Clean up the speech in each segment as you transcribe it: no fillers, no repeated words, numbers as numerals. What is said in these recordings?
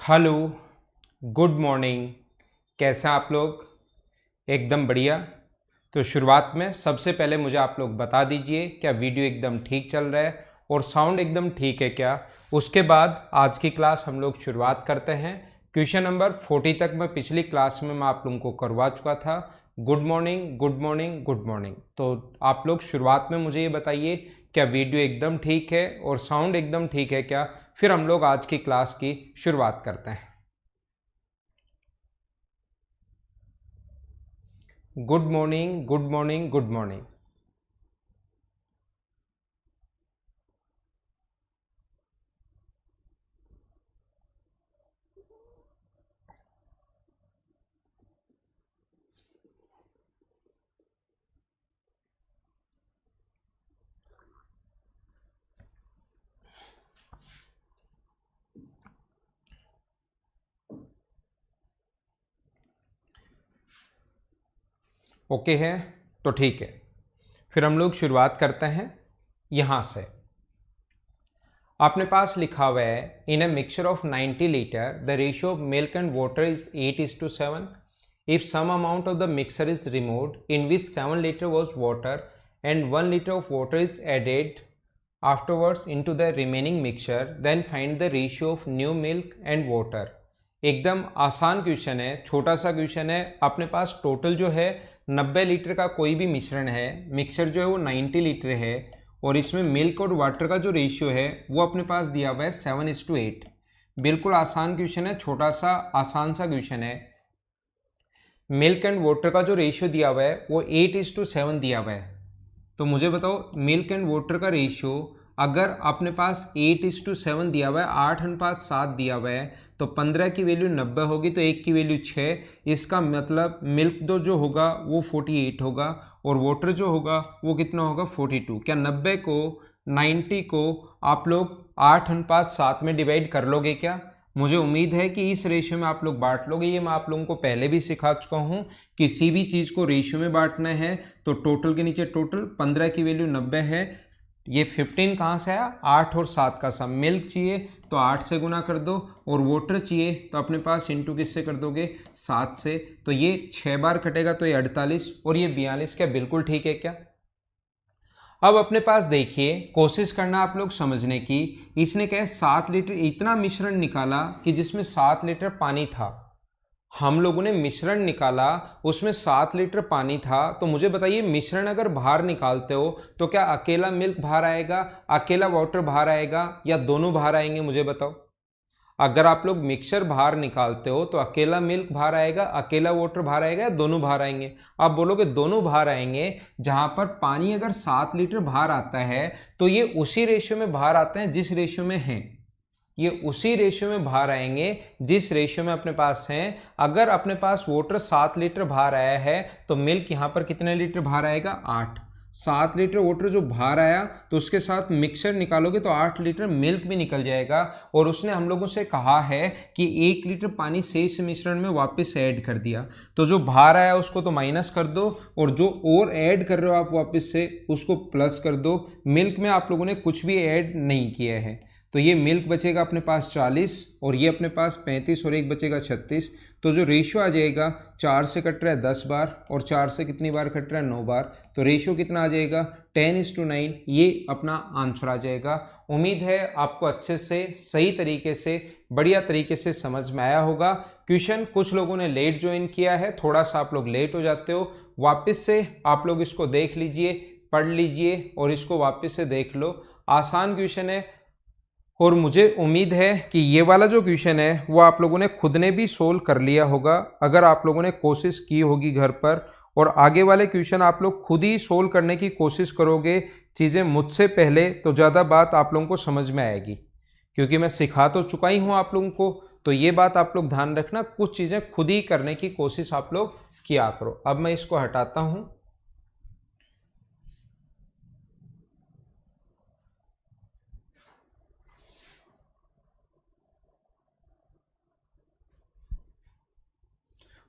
Hello, good morning. कैसे हैं आप लोग? एकदम बढ़िया। तो शुरुआत में सबसे पहले मुझे आप लोग बता दीजिए क्या वीडियो एकदम ठीक चल रहा है और साउंड एकदम ठीक है क्या। उसके बाद आज की क्लास हम लोग शुरुआत करते हैं। क्वेश्चन नंबर 40 तक मैं पिछली क्लास में मैं आप लोगों को करवा चुका था। Good morning, good morning, good morning. तो आप लोग शुरुआत में मुझे ये बताइए क्या वीडियो एकदम ठीक है और साउंड एकदम ठीक है क्या। फिर हम लोग आज की क्लास की शुरुआत करते हैं। Good morning, good morning, good morning. Okay है तो ठीक है। फिर हम लोग शुरुआत करते हैं यहां से। आपने पास लिखा हुआ है in a mixture of 90 litre the ratio of milk and water is 8:7। If some amount of the mixer is removed in which 7 litre was water and 1 litre of water is added afterwards into the remaining mixture then find the ratio of new milk and water. एकदम आसान question है, छोटा सा question है। अपने पास total जो है 90 litre का कोई भी मिश्रण है, मिक्सचर जो है वो 90 लीटर है और इसमें मिल्क और वाटर का जो रेशियो है वो अपने पास दिया हुआ है 7:8। बिल्कुल आसान क्वेश्चन है, छोटा सा आसान सा क्वेश्चन है। मिल्क एंड वाटर का जो रेशियो दिया हुआ है वो 8:7 दिया हुआ है। तो मुझे बताओ मिल्क एंड वाटर का रेशियो अगर अपने पास 8:7 दिया हुआ है, 8:7 दिया हुआ है, तो 15 की वैल्यू 90 होगी तो 1 की वैल्यू 6। इसका मतलब मिल्क दो जो होगा वो 48 होगा और वाटर जो होगा वो कितना होगा 42। क्या 90 को आप लोग 8:7 में डिवाइड कर लोगे क्या? मुझे उम्मीद है कि इस रेशियो में आप लोग बांट लोगे। ये मैं आप लोगों को पहले भी सिखा चुका हूँ। किसी भी चीज़ को रेशियो में बांटना है तो टोटल के नीचे टोटल, 15 की वैल्यू 90 है, ये 15 कहाँ से आया? 8 और 7 का सम। मिल्क चाहिए तो 8 से गुना कर दो और वाटर चाहिए तो अपने पास इंटू किससे कर दोगे? 7 से। तो ये 6 बार कटेगा तो ये 48 और ये 42। क्या बिल्कुल ठीक है क्या? अब अपने पास देखिए, कोशिश करना आप लोग समझने की। इसने क्या है 7 लीटर इतना मिश्रण निकाला कि जिसमें 7 लीटर पानी था। हम लोगों ने मिश्रण निकाला, उसमें 7 लीटर पानी था। तो मुझे बताइए मिश्रण अगर बाहर निकालते हो तो क्या अकेला मिल्क बाहर आएगा, अकेला वाटर बाहर आएगा या दोनों बाहर आएंगे? मुझे बताओ। अगर आप लोग मिक्सचर बाहर निकालते हो तो अकेला मिल्क बाहर आएगा, अकेला वाटर बाहर आएगा या दोनों बाहर आएंगे? आप बोलोगे दोनों बाहर आएंगे। जहां पर पानी अगर 7 लीटर बाहर आता है तो ये उसी रेशियो में बाहर आते हैं जिस रेशियो में है। ये उसी रेशियो में बाहर आएंगे जिस रेशियो में अपने पास हैं। अगर अपने पास वाटर 7 लीटर बाहर आया है तो मिल्क यहां पर कितने लीटर बाहर आएगा? 8। 7 लीटर वाटर जो बाहर आया तो उसके साथ मिक्सर निकालोगे तो 8 लीटर मिल्क भी निकल जाएगा। और उसने हम लोगों से कहा है कि 1 लीटर पानी शेष मिश्रण में वापस ऐड कर दिया। तो जो बाहर आया उसको तो माइनस कर दो और जो और ऐड कर रहे हो आप वापस से उसको प्लस कर दो। मिल्क में आप लोगों ने कुछ भी ऐड नहीं किया है तो ये मिल्क बचेगा अपने पास 40 और ये अपने पास 35 और एक बचेगा 36। तो जो रेशियो आ जाएगा, 4 से कट रहा है 10 बार और 4 से कितनी बार कट रहा है? 9 बार। तो रेशियो कितना आ जाएगा? 10:9। ये अपना आंसर आ जाएगा। उम्मीद है आपको अच्छे से, सही तरीके से, बढ़िया तरीके से समझ में आया होगा। क्वेश्चन कुछ लोगों ने लेट ज्वाइन किया है, थोड़ा सा आप लोग लेट हो जाते हो। वापस से आप लोग इसको देख लीजिए, पढ़ लीजिए और इसको वापस से देख लो। आसान क्वेश्चन है और मुझे उम्मीद है कि ये वाला जो क्वेश्चन है वो आप लोगों ने खुद ने भी सोल्व कर लिया होगा अगर आप लोगों ने कोशिश की होगी घर पर। और आगे वाले क्वेश्चन आप लोग खुद ही सोल्व करने की कोशिश करोगे चीज़ें मुझसे पहले तो ज़्यादा बात आप लोगों को समझ में आएगी, क्योंकि मैं सिखा तो चुका ही हूँ आप लोगों को। तो ये बात आप लोग ध्यान रखना, कुछ चीज़ें खुद ही करने की कोशिश आप लोग किया करो। अब मैं इसको हटाता हूँ।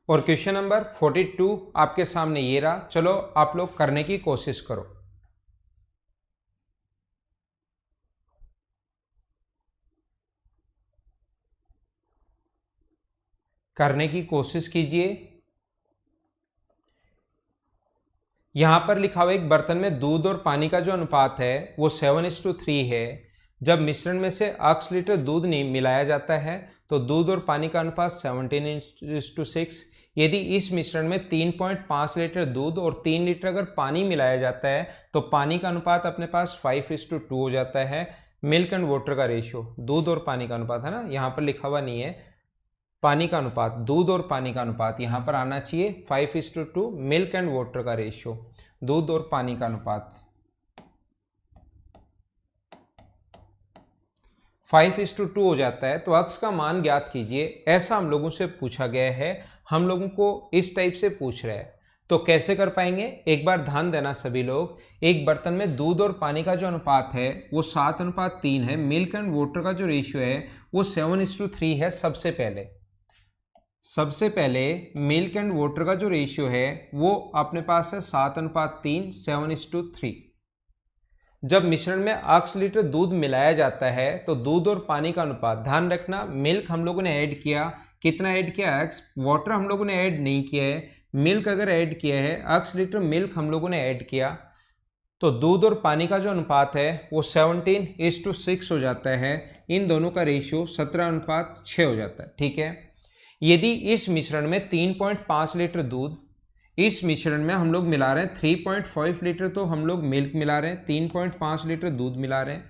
और क्वेश्चन नंबर 42 आपके सामने ये रहा। चलो आप लोग करने की कोशिश करो। करने की कोशिश कीजिए। यहां पर लिखा हुआ एक बर्तन में दूध और पानी का जो अनुपात है वो 7:3 है। जब मिश्रण में से x लीटर दूध नहीं मिलाया जाता है तो दूध और पानी का अनुपात 17:6। यदि इस मिश्रण में 3.5 लीटर दूध और 3 लीटर अगर पानी मिलाया जाता है तो पानी का अनुपात अपने पास 5:2 हो जाता है। मिल्क एंड वाटर का रेशियो, दूध और पानी का अनुपात है ना, यहाँ पर लिखा हुआ नहीं है पानी का अनुपात, दूध और पानी का अनुपात यहाँ पर आना चाहिए 5:2। मिल्क एंड वाटर का रेशियो, दूध और पानी का अनुपात 5:2 हो जाता है। तो x का मान ज्ञात कीजिए, ऐसा हम लोगों से पूछा गया है, हम लोगों को इस टाइप से पूछ रहा है। तो कैसे कर पाएंगे, एक बार ध्यान देना सभी लोग। एक बर्तन में दूध और पानी का जो अनुपात है वो 7:3 है। मिल्क एंड वाटर का जो रेशियो है वो 7:3 है। सबसे पहले मिल्क एंड वाटर का जो रेशियो है वो अपने पास है 7:3, 7:3। जब मिश्रण में x लीटर दूध मिलाया जाता है तो दूध और पानी का अनुपात, ध्यान रखना मिल्क हम लोगों ने ऐड किया, कितना ऐड किया x, वाटर हम लोगों ने ऐड नहीं किया है। मिल्क अगर ऐड किया है, x लीटर मिल्क हम लोगों ने ऐड किया, तो दूध और पानी का जो अनुपात है वो 17:6 हो जाता है। इन दोनों का रेशियो 17:6 हो जाता है। ठीक है, यदि इस मिश्रण में 3.5 लीटर दूध, इस मिश्रण में हम लोग मिला रहे हैं 3.5 लीटर तो हम लोग मिल्क मिला रहे हैं, 3.5 लीटर दूध मिला रहे हैं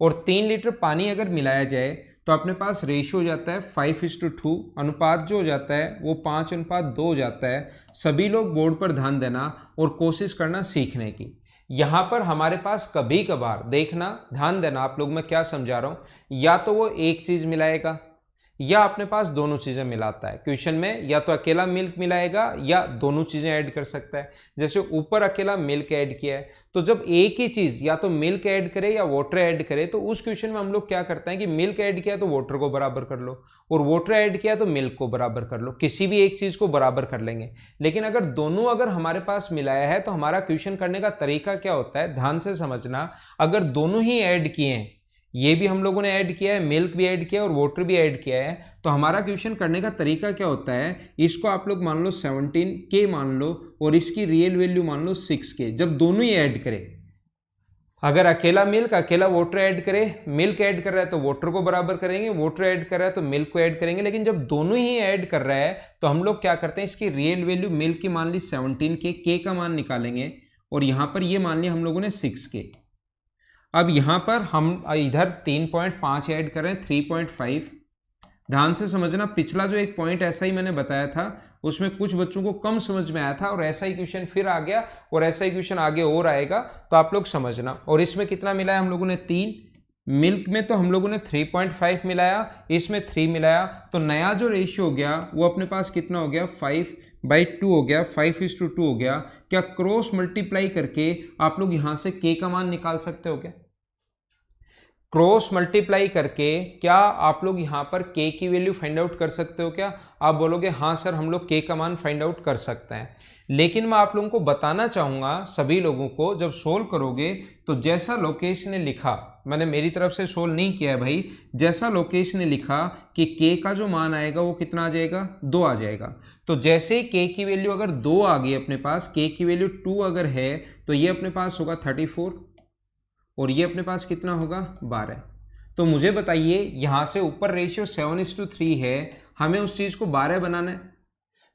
और 3 लीटर पानी अगर मिलाया जाए तो अपने पास रेशियो हो जाता है 5:2। अनुपात जो हो जाता है वो 5:2 हो जाता है। सभी लोग बोर्ड पर ध्यान देना और कोशिश करना सीखने की। यहाँ पर हमारे पास कभी कभार देखना, ध्यान देना आप लोग, मैं क्या समझा रहा हूँ, या तो वो एक चीज मिलाएगा या अपने पास दोनों चीजें मिलाता है। क्वेश्चन में या तो अकेला मिल्क मिलाएगा या दोनों चीजें ऐड कर सकता है। जैसे ऊपर अकेला मिल्क ऐड किया है, तो जब एक ही चीज या तो मिल्क ऐड करे या वाटर ऐड करे तो उस क्वेश्चन में हम लोग क्या करते हैं कि मिल्क ऐड किया तो वाटर को बराबर कर लो और वाटर ऐड किया तो मिल्क को बराबर कर लो, किसी भी एक चीज को बराबर कर लेंगे। लेकिन अगर दोनों अगर हमारे पास मिलाया है तो हमारा क्वेश्चन करने का तरीका क्या होता है, ध्यान से समझना। अगर दोनों ही ऐड किए हैं, ये भी हम लोगों ने ऐड किया है, मिल्क भी ऐड किया है और वाटर भी ऐड किया है, तो हमारा क्वेश्चन करने का तरीका क्या होता है, इसको आप लोग मान लो 17K मान लो और इसकी रियल वैल्यू मान लो 6K। जब दोनों ही ऐड करें, अगर अकेला मिल्क अकेला वाटर ऐड करे, मिल्क ऐड कर रहा है तो वाटर को बराबर करेंगे, वाटर ऐड कर रहा है तो मिल्क को ऐड करेंगे। लेकिन जब दोनों ही ऐड कर रहा है तो हम लोग क्या करते हैं, इसकी रियल वैल्यू मिल्क की मान ली 17K, K का मान निकालेंगे और यहां पर ये मान लिया हम लोगों ने 6K। अब यहां पर हम इधर 3.5 ऐड कर रहे हैं 3.5। ध्यान से समझना, पिछला जो एक पॉइंट ऐसा ही मैंने बताया था उसमें कुछ बच्चों को कम समझ में आया था और ऐसा ही क्वेश्चन फिर आ गया और ऐसा ही क्वेश्चन आगे और आएगा, तो आप लोग समझना। और इसमें कितना मिलाया हम लोगों ने 3, मिल्क में तो हम लोगों ने 3.5 मिलाया, इसमें 3 मिलाया, तो नया जो रेशियो हो गया वो अपने पास कितना हो गया 5/2 हो गया, 5:2 हो गया। क्या क्रॉस मल्टीप्लाई करके आप लोग यहां से K का मान निकाल सकते हो क्या? क्रॉस मल्टीप्लाई करके क्या आप लोग यहाँ पर K की वैल्यू फाइंड आउट कर सकते हो क्या? आप बोलोगे हाँ सर हम लोग K का मान फाइंड आउट कर सकते हैं। लेकिन मैं आप लोगों को बताना चाहूँगा सभी लोगों को, जब सोल्व करोगे तो जैसा लोकेश ने लिखा, मैंने मेरी तरफ से सोल्व नहीं किया है भाई, जैसा लोकेश ने लिखा कि K का जो मान आएगा वो कितना आ जाएगा, 2 आ जाएगा। तो जैसे K की वैल्यू अगर 2 आ गई अपने पास, K की वैल्यू 2 अगर है तो ये अपने पास होगा 34 और ये अपने पास कितना होगा 12। तो मुझे बताइए यहां से ऊपर रेशियो 7:3 है, हमें उस चीज को 12 बनाना है।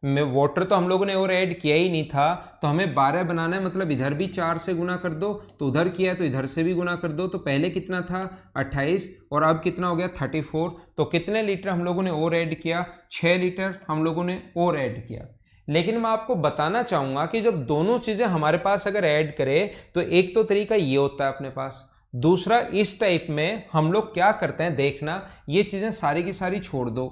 में वाटर तो हम लोगों ने और ऐड किया ही नहीं था, तो हमें 12 बनाना है, मतलब इधर भी 4 से गुना कर दो, तो उधर किया है तो इधर से भी गुना कर दो। तो पहले कितना था 28 और अब कितना हो गया 34। तो कितने लीटर हम लोगों ने और ऐड किया, 6 लीटर हम लोगों ने और ऐड किया। लेकिन मैं आपको बताना चाहूंगा कि जब दोनों चीजें हमारे पास अगर ऐड करें तो एक तो तरीका ये होता है अपने पास, दूसरा इस टाइप में हम लोग क्या करते हैं, देखना ये चीजें सारी की सारी छोड़ दो,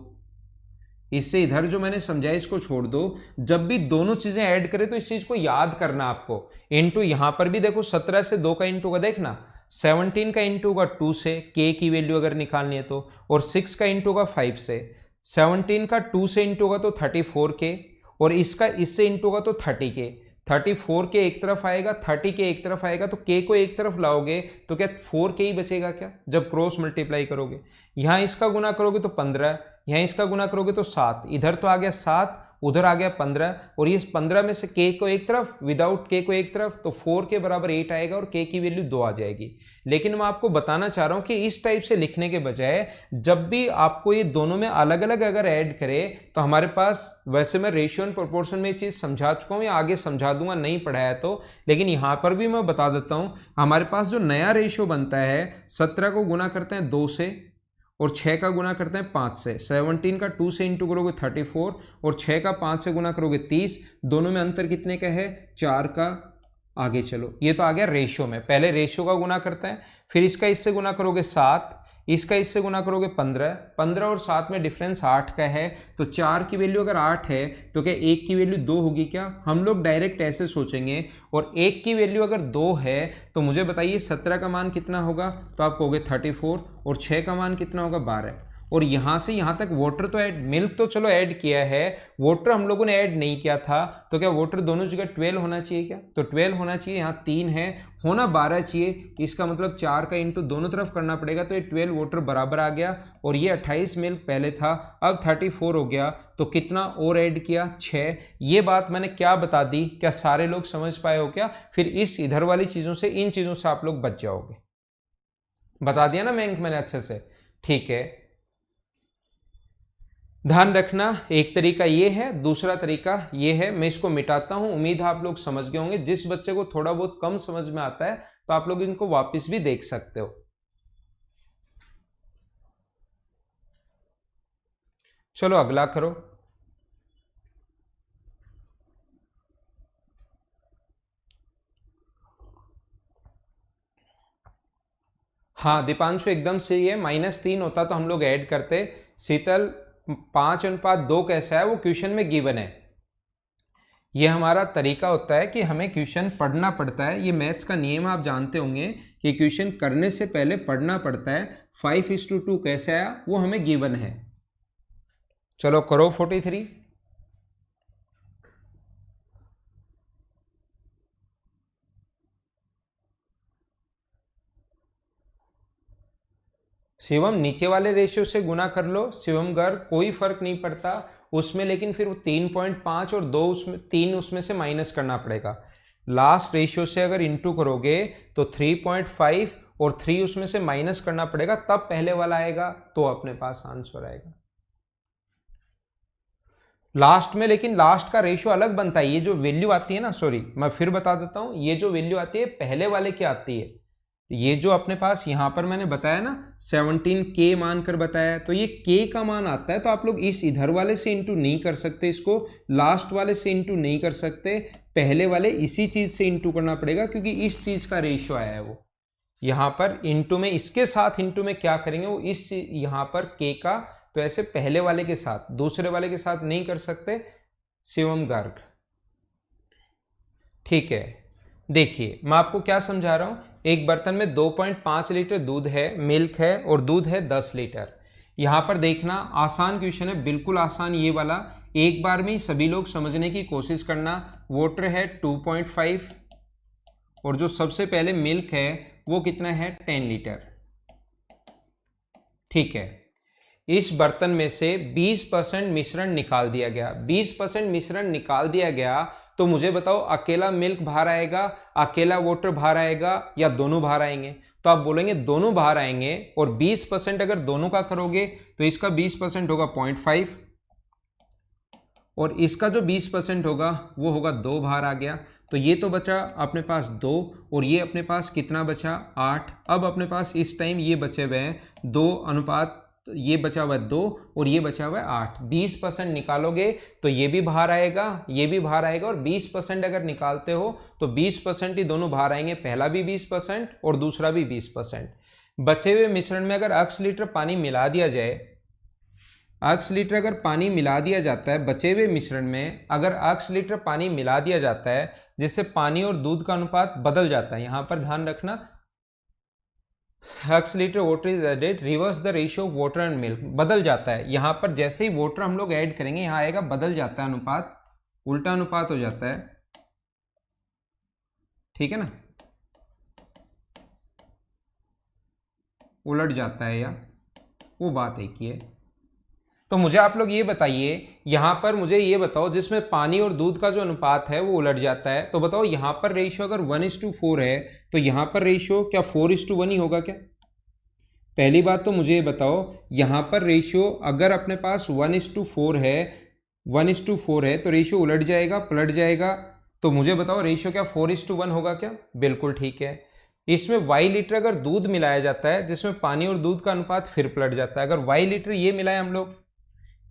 इससे इधर जो मैंने समझाया इसको छोड़ दो। जब भी दोनों चीजें ऐड करें तो इस चीज को याद करना आपको। इंटू यहां पर भी देखो 17 से 2 का इंटू का देखना, 17 का इंटू का 2 से K की वैल्यू अगर निकालनी है तो, और 6 का इंटू का 5 से, 17 का 2 से इंटू का तो 34K और इसका इससे इंटू का तो 30K। 34 के एक तरफ आएगा, 30 के एक तरफ आएगा, तो k को एक तरफ लाओगे तो क्या 4k ही बचेगा क्या, जब क्रॉस मल्टीप्लाई करोगे। यहां इसका गुना करोगे तो 15, यहां इसका गुना करोगे तो 7, इधर तो आ गया 7, उधर आ गया 15, और ये 15 में से k को एक तरफ, विदाउट k को एक तरफ, तो 4 के बराबर 8 आएगा और k की वैल्यू 2 आ जाएगी। लेकिन मैं आपको बताना चाह रहा हूं कि इस टाइप से लिखने के बजाय जब भी आपको ये दोनों में अलग अलग अगर ऐड करे तो हमारे पास, वैसे मैं रेशियो एंड प्रोपोर्शन में ये चीज समझा चुका हूं या आगे समझा दूंगा नहीं पढ़ाया तो, लेकिन यहां पर भी मैं बता देता हूं। हमारे पास जो नया रेशियो बनता है, 17 को गुना करते हैं 2 से और 6 का गुना करते हैं 5 से, 17 का 2 से इंटू करोगे 34 और 6 का 5 से गुना करोगे 30, दोनों में अंतर कितने का है, 4 का। आगे चलो, ये तो आ गया रेशियो में, पहले रेशियो का गुना करते हैं, फिर इसका इससे गुना करोगे 7, इसका इससे गुना करोगे 15, 15 और 7 में डिफरेंस 8 का है, तो 4 की वैल्यू अगर 8 है तो क्या 1 की वैल्यू 2 होगी क्या, हम लोग डायरेक्ट ऐसे सोचेंगे। और 1 की वैल्यू अगर 2 है तो मुझे बताइए 17 का मान कितना होगा, तो आप कहोगे 34, और 6 का मान कितना होगा 12, और यहां से यहां तक वाटर तो ऐड, मिल्क तो चलो ऐड किया है, वाटर हम लोगों ने ऐड नहीं किया था, तो क्या वाटर दोनों जगह 12 होना चाहिए क्या, तो 12 होना चाहिए, यहाँ 3 है, होना 12 चाहिए, इसका मतलब 4 का इंटू दोनों तरफ करना पड़ेगा, तो ये 12 वाटर बराबर आ गया, और ये 28 मिल्क पहले था, अब 34 हो गया, तो कितना और ऐड किया, 6। ये बात मैंने क्या बता दी, क्या सारे लोग समझ पाए हो क्या, फिर इस इधर वाली चीजों से, इन चीजों से आप लोग बच जाओगे, बता दिया ना मैंने अच्छे से, ठीक है। ध्यान रखना, एक तरीका ये है, दूसरा तरीका ये है, मैं इसको मिटाता हूं, उम्मीद है आप लोग समझ गए होंगे। जिस बच्चे को थोड़ा बहुत कम समझ में आता है तो आप लोग इनको वापस भी देख सकते हो। चलो अगला करो। हाँ दीपांशु एकदम सही है, -3 होता तो हम लोग ऐड करते। शीतल 5:2 कैसा है, वो क्वेश्चन में गिवन है। ये हमारा तरीका होता है कि हमें क्वेश्चन पढ़ना पड़ता है, ये मैथ्स का नियम आप जानते होंगे कि क्वेश्चन करने से पहले पढ़ना पड़ता है। 5:2 कैसे आया वो हमें गिवन है। चलो करो 43। शिवम नीचे वाले रेशियो से गुना कर लो, शिवम गर्ग कोई फर्क नहीं पड़ता उसमें, लेकिन फिर 3.5 और 2 उसमें 3 उसमें से माइनस करना पड़ेगा। लास्ट रेशियो से अगर इंटू करोगे तो 3.5 और 3 उसमें से माइनस करना पड़ेगा, तब पहले वाला आएगा, तो अपने पास आंसर आएगा लास्ट में। लेकिन लास्ट का रेशियो अलग बनता है, ये जो वैल्यू आती है ना, सॉरी मैं फिर बता देता हूं, ये जो वैल्यू आती है पहले वाले की आती है। ये जो अपने पास यहां पर मैंने बताया ना 17k मानकर बताया, तो ये k का मान आता है, तो आप लोग इस इधर वाले से इंटू नहीं कर सकते, इसको लास्ट वाले से इंटू नहीं कर सकते, पहले वाले इसी चीज से इंटू करना पड़ेगा, क्योंकि इस चीज का रेशियो आया है वो। यहां पर इंटू में, इसके साथ इंटू में क्या करेंगे, वो इस यहां पर k का, तो ऐसे पहले वाले के साथ, दूसरे वाले के साथ नहीं कर सकते। शिवम गर्ग ठीक है। देखिए मैं आपको क्या समझा रहा हूं, एक बर्तन में 2.5 लीटर दूध है, मिल्क है, और दूध है 10 लीटर। यहां पर देखना आसान क्वेश्चन है, बिल्कुल आसान ये वाला, एक बार में ही सभी लोग समझने की कोशिश करना। वाटर है 2.5 और जो सबसे पहले मिल्क है वो कितना है 10 लीटर। ठीक है, इस बर्तन में से 20% मिश्रण निकाल दिया गया, 20% मिश्रण निकाल दिया गया, तो मुझे बताओ अकेला मिल्क बाहर आएगा, अकेला वाटर बाहर आएगा, या दोनों बाहर आएंगे, तो आप बोलेंगे दोनों बाहर आएंगे। और 20% अगर दोनों का करोगे तो इसका 20% होगा 0.5 और इसका जो 20% होगा वो होगा 2 बाहर आ गया, तो ये तो बचा अपने पास 2 और ये अपने पास कितना बचा 8। अब अपने पास इस टाइम ये बचे हुए हैं 2 अनुपात, तो ये बचा हुआ है 2 और ये बचा हुआ है 8। 20% निकालोगे तो ये भी बाहर आएगा, ये भी बाहर आएगा, और 20% अगर निकालते हो तो 20% ही दोनों बाहर आएंगे, पहला भी 20% और दूसरा भी 20%। बचे हुए मिश्रण में अगर 8 लीटर पानी मिला दिया जाए, 8 लीटर अगर पानी मिला दिया जाता है, बचे हुए मिश्रण में अगर 8 लीटर पानी मिला दिया जाता है, जिससे पानी और दूध का अनुपात बदल जाता है। यहां पर ध्यान रखना, 8 litre water is added, reverse the ratio of water and milk, बदल जाता है। यहां पर जैसे ही वाटर हम लोग ऐड करेंगे, यहां आएगा बदल जाता है अनुपात, उल्टा अनुपात हो जाता है। ठीक है ना, उलट जाता है या वो बात एक ही है। तो मुझे आप लोग ये बताइए, यहां पर मुझे ये बताओ जिसमें पानी और दूध का जो अनुपात है वो उलट जाता है, तो बताओ यहां पर रेशियो अगर 1:4 है तो यहां पर रेशियो क्या 4:1 ही होगा क्या? पहली बात तो मुझे ये बताओ, यहां पर रेशियो अगर अपने पास 1:4 है, 1:4 है तो रेशियो उलट जाएगा, पलट जाएगा। तो मुझे बताओ रेशियो क्या 4:1 होगा क्या? बिल्कुल ठीक है। इसमें वाई लीटर अगर दूध मिलाया जाता है जिसमें पानी और दूध का अनुपात फिर पलट जाता है। अगर वाई लीटर ये मिलाए हम लोग,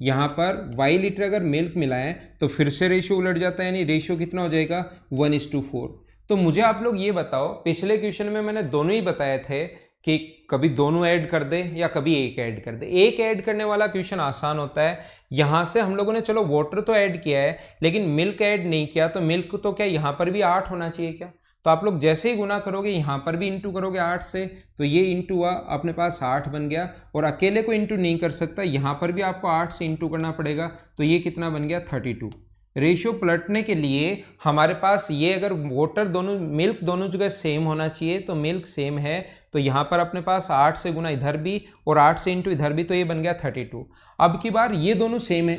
यहाँ पर वाई लीटर अगर मिल्क मिलाएं तो फिर से रेशियो उलट जाता है, यानी रेशियो कितना हो जाएगा 1:4। तो मुझे आप लोग ये बताओ, पिछले क्वेश्चन में मैंने दोनों ही बताए थे कि कभी दोनों ऐड कर दे या कभी एक ऐड कर दे। एक ऐड करने वाला क्वेश्चन आसान होता है। यहां से हम लोगों ने चलो वाटर तो ऐड किया है लेकिन मिल्क ऐड नहीं किया, तो मिल्क तो क्या यहां पर भी 8 होना चाहिए क्या? तो आप लोग जैसे ही गुना करोगे यहां पर भी इंटू करोगे 8 से, तो ये इंटू हुआ अपने पास 8 बन गया। और अकेले को इंटू नहीं कर सकता, यहां पर भी आपको 8 से इंटू करना पड़ेगा, तो ये कितना बन गया 32। रेशियो पलटने के लिए हमारे पास ये अगर वाटर दोनों मिल्क दोनों जगह सेम होना चाहिए, तो मिल्क सेम है, तो यहां पर अपने पास 8 से गुना इधर भी और 8 से इंटू इधर भी, तो ये बन गया 32। अब की बार ये दोनों सेम है,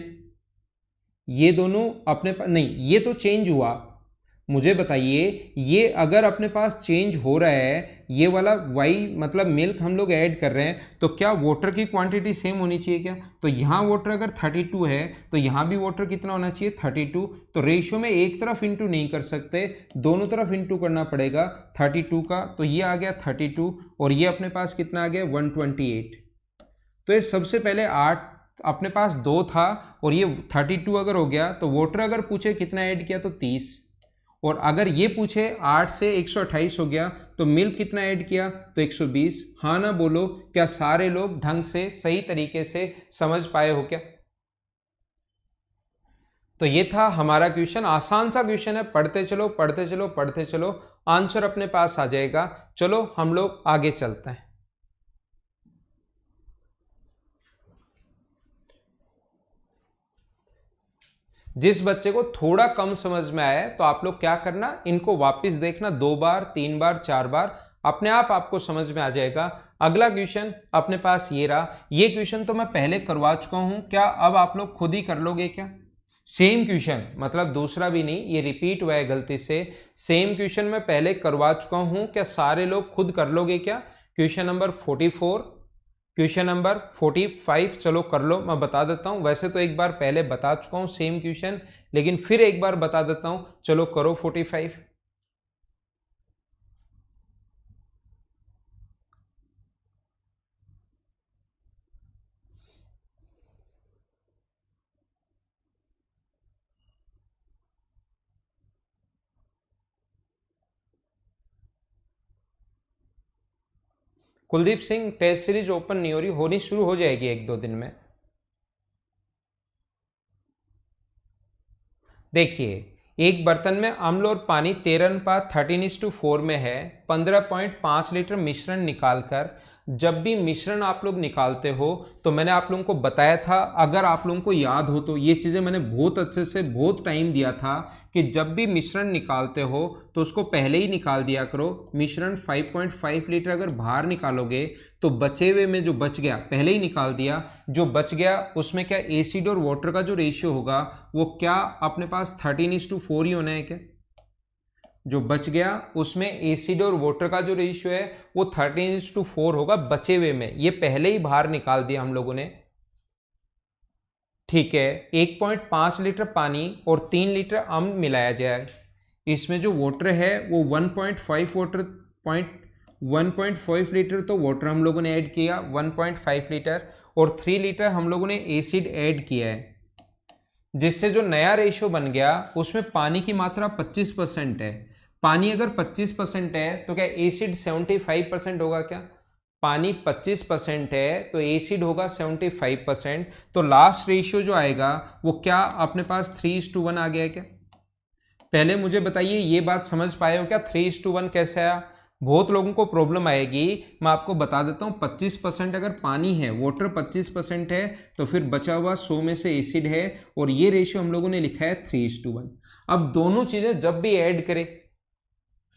ये दोनों अपने पास नहीं, ये तो चेंज हुआ। मुझे बताइए ये अगर अपने पास चेंज हो रहा है, ये वाला वाई मतलब मिल्क हम लोग ऐड कर रहे हैं, तो क्या वाटर की क्वांटिटी सेम होनी चाहिए क्या? तो यहाँ वाटर अगर 32 है तो यहाँ भी वाटर कितना होना चाहिए 32। तो रेशियो में एक तरफ इंटू नहीं कर सकते, दोनों तरफ इंटू करना पड़ेगा 32 का, तो ये आ गया 32 और ये अपने पास कितना आ गया 128। तो ये सबसे पहले 8 अपने पास 2 था और ये 32 अगर हो गया, तो वाटर अगर पूछे कितना ऐड किया तो 30, और अगर ये पूछे 8 से 128 हो गया तो मिल्क कितना ऐड किया तो 120। हाँ ना बोलो, क्या सारे लोग ढंग से सही तरीके से समझ पाए हो क्या? तो ये था हमारा क्वेश्चन, आसान सा क्वेश्चन है, पढ़ते चलो पढ़ते चलो पढ़ते चलो, आंसर अपने पास आ जाएगा। चलो हम लोग आगे चलते हैं। जिस बच्चे को थोड़ा कम समझ में आया तो आप लोग क्या करना, इनको वापस देखना 2 बार 3 बार 4 बार, अपने आप आपको समझ में आ जाएगा। अगला क्वेश्चन अपने पास ये रहा, ये क्वेश्चन तो मैं पहले करवा चुका हूं, क्या अब आप लोग खुद ही कर लोगे क्या? सेम क्वेश्चन, मतलब दूसरा भी नहीं, ये रिपीट हुआ है गलती से। सेम क्वेश्चन मैं पहले करवा चुका हूं, क्या सारे लोग खुद कर लोगे क्या? क्वेश्चन नंबर 44, क्वेश्चन नंबर 45, चलो कर लो, मैं बता देता हूं। वैसे तो एक बार पहले बता चुका हूं सेम क्वेश्चन, लेकिन फिर एक बार बता देता हूं, चलो करो 45। Kuldeep Singh, test series open नहीं हो रही, होनी शुरू हो जाएगी 1-2 दिन में। देखिए, एक बर्तन में अम्ल और पानी 13:13:4 में है। 15.5 लीटर मिश्रण निकालकर, जब भी मिश्रण आप लोग निकालते हो तो मैंने आप लोगों को बताया था, अगर आप लोगों को याद हो तो ये चीज़ें मैंने बहुत अच्छे से बहुत टाइम दिया था कि जब भी मिश्रण निकालते हो तो उसको पहले ही निकाल दिया करो। मिश्रण 5.5 लीटर अगर बाहर निकालोगे तो बचे हुए में जो बच गया पहले ही निकाल दिया, जो बच गया उसमें क्या एसिड और वाटर का जो रेशियो होगा वो क्या अपने पास 13:4 ही होना है क्या? जो बच गया उसमें एसिड और वाटर का जो रेशियो है वो 13:4 होगा बचे हुए में, ये पहले ही बाहर निकाल दिया हम लोगों ने। ठीक है, 1.5 लीटर पानी और 3 लीटर अम्ल मिलाया जाए, इसमें जो वाटर है वो 1.5 लीटर तो वाटर हम लोगों ने ऐड किया 1.5 लीटर, और 3 लीटर हम लोगों ने एसिड ऐड किया है, जिससे जो नया रेशियो बन गया उसमें पानी की मात्रा 25% है। पानी अगर 25% है तो क्या एसिड 75% होगा क्या? पानी 25% है तो एसिड होगा 75%, तो लास्ट रेशियो जो आएगा वो क्या अपने पास 3:1 आ गया क्या? पहले मुझे बताइए ये बात समझ पाए हो क्या 3:1 कैसे आया? बहुत लोगों को प्रॉब्लम आएगी, मैं आपको बता देता हूँ। 25% अगर पानी है, वाटर 25% है, तो फिर बचा हुआ 100 में से एसिड है, और ये रेशियो हम लोगों ने लिखा है 3:1। अब दोनों चीजें जब भी ऐड करें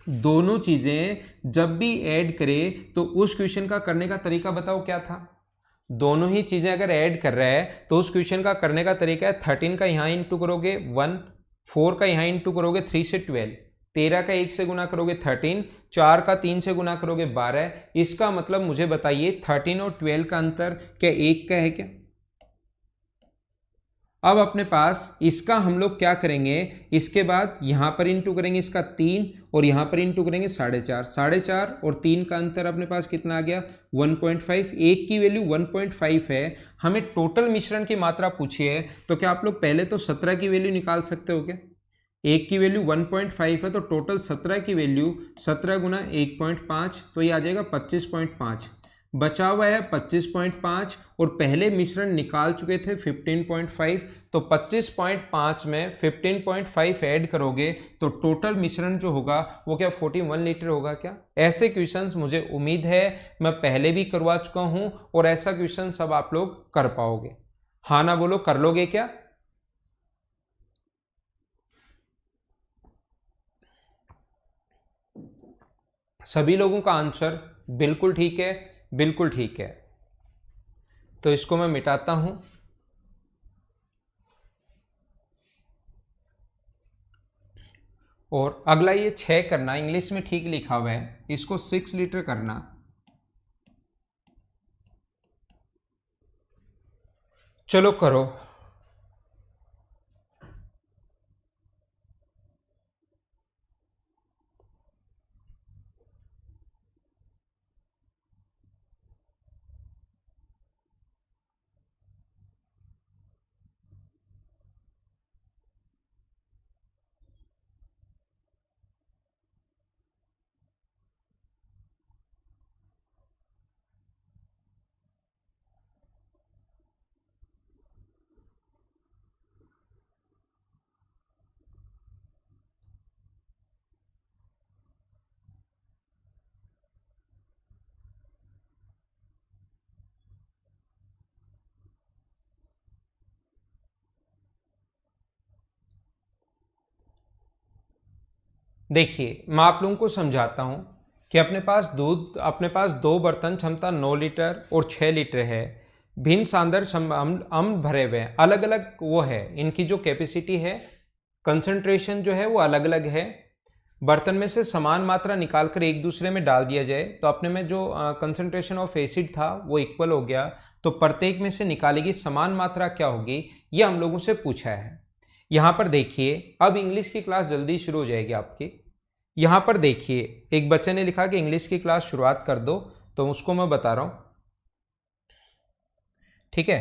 दोनों चीजें जब भी ऐड करें तो उस क्वेश्चन का करने का तरीका बताओ क्या था। दोनों ही चीजें अगर ऐड कर रहा है तो उस क्वेश्चन का करने का तरीका है 13 का यहाँ इंटू करोगे 1, 4 का यहाँ इंटू करोगे 3 से 12, 13 का 1 से गुना करोगे 13, 4 का 3 से गुना करोगे 12। इसका मतलब मुझे बताइए 13 और 12 का अंतर क्या 1 का है क्या। अब अपने पास इसका हम लोग क्या करेंगे, इसके बाद यहां पर इंटू करेंगे इसका 3 और यहां पर इंटू करेंगे 4.5, 4.5 और 3 का अंतर अपने पास कितना आ गया 1.5। एक की वैल्यू 1.5 है, हमें टोटल मिश्रण की मात्रा पूछी है, तो क्या आप लोग पहले तो 17 की वैल्यू निकाल सकते हो क्या। एक की वैल्यू 1.5 है तो टोटल 17 की वैल्यू 17 गुना 1.5 तो ये आ जाएगा 25.5। बचा हुआ है 25.5 और पहले मिश्रण निकाल चुके थे 15.5, तो 25.5 में 15.5 ऐड करोगे तो टोटल मिश्रण जो होगा वो क्या 41 लीटर होगा क्या। ऐसे क्वेश्चंस मुझे उम्मीद है मैं पहले भी करवा चुका हूं और ऐसा क्वेश्चन सब आप लोग कर पाओगे। हाँ ना बोलो, कर लोगे क्या। सभी लोगों का आंसर बिल्कुल ठीक है, बिल्कुल ठीक है। तो इसको मैं मिटाता हूं और अगला ये 6 करना, इंग्लिश में ठीक लिखा हुआ है, इसको 6 लीटर करना। चलो करो। देखिए मैं आप लोगों को समझाता हूं कि अपने पास दो बर्तन क्षमता 9 लीटर और 6 लीटर है, भिन्न सांद्र अम्ल भरे हुए हैं, अलग अलग वो है, इनकी जो कैपेसिटी है, कंसंट्रेशन जो है वो अलग अलग है। बर्तन में से समान मात्रा निकालकर एक दूसरे में डाल दिया जाए तो अपने में जो कंसंट्रेशन ऑफ एसिड था वो इक्वल हो गया, तो प्रत्येक में से निकाली गई समान मात्रा क्या होगी ये हम लोगों से पूछा है। यहां पर देखिए अब इंग्लिश की क्लास जल्दी शुरू हो जाएगी आपकी। यहां पर देखिए एक बच्चे ने लिखा कि इंग्लिश की क्लास शुरुआत कर दो, तो उसको मैं बता रहा हूं, ठीक है।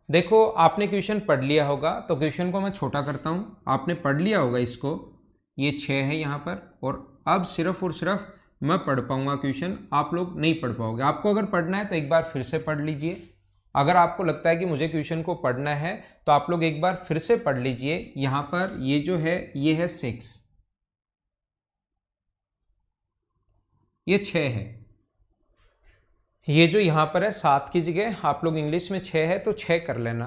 देखो आपने क्वेश्चन पढ़ लिया होगा तो क्वेश्चन को मैं छोटा करता हूं, आपने पढ़ लिया होगा इसको, ये 6 है यहाँ पर, और अब सिर्फ और सिर्फ मैं पढ़ पाऊंगा क्वेश्चन, आप लोग नहीं पढ़ पाओगे। आपको अगर पढ़ना है तो एक बार फिर से पढ़ लीजिए, अगर आपको लगता है कि मुझे क्वेश्चन को पढ़ना है तो आप लोग एक बार फिर से पढ़ लीजिए। यहाँ पर ये जो है ये है 6, ये 6 है, ये जो यहाँ पर है 7 की जगह आप लोग इंग्लिश में 6 है तो 6 कर लेना।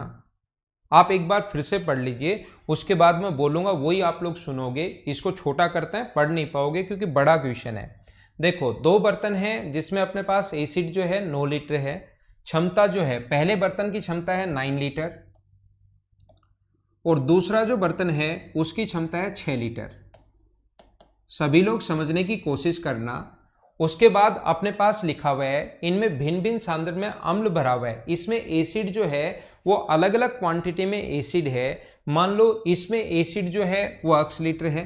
आप एक बार फिर से पढ़ लीजिए, उसके बाद मैं बोलूंगा वही आप लोग सुनोगे। इसको छोटा करते हैं, पढ़ नहीं पाओगे क्योंकि बड़ा क्वेश्चन है। देखो दो बर्तन है जिसमें अपने पास एसिड जो है 9 लीटर है, क्षमता जो है पहले बर्तन की क्षमता है 9 लीटर और दूसरा जो बर्तन है उसकी क्षमता है 6 लीटर। सभी लोग समझने की कोशिश करना। उसके बाद अपने पास लिखा हुआ है इनमें भिन्न भिन्न सांद्र में अम्ल भरा हुआ है, इसमें एसिड जो है वो अलग अलग क्वांटिटी में एसिड है। मान लो इसमें एसिड जो है वो अक्स लीटर है,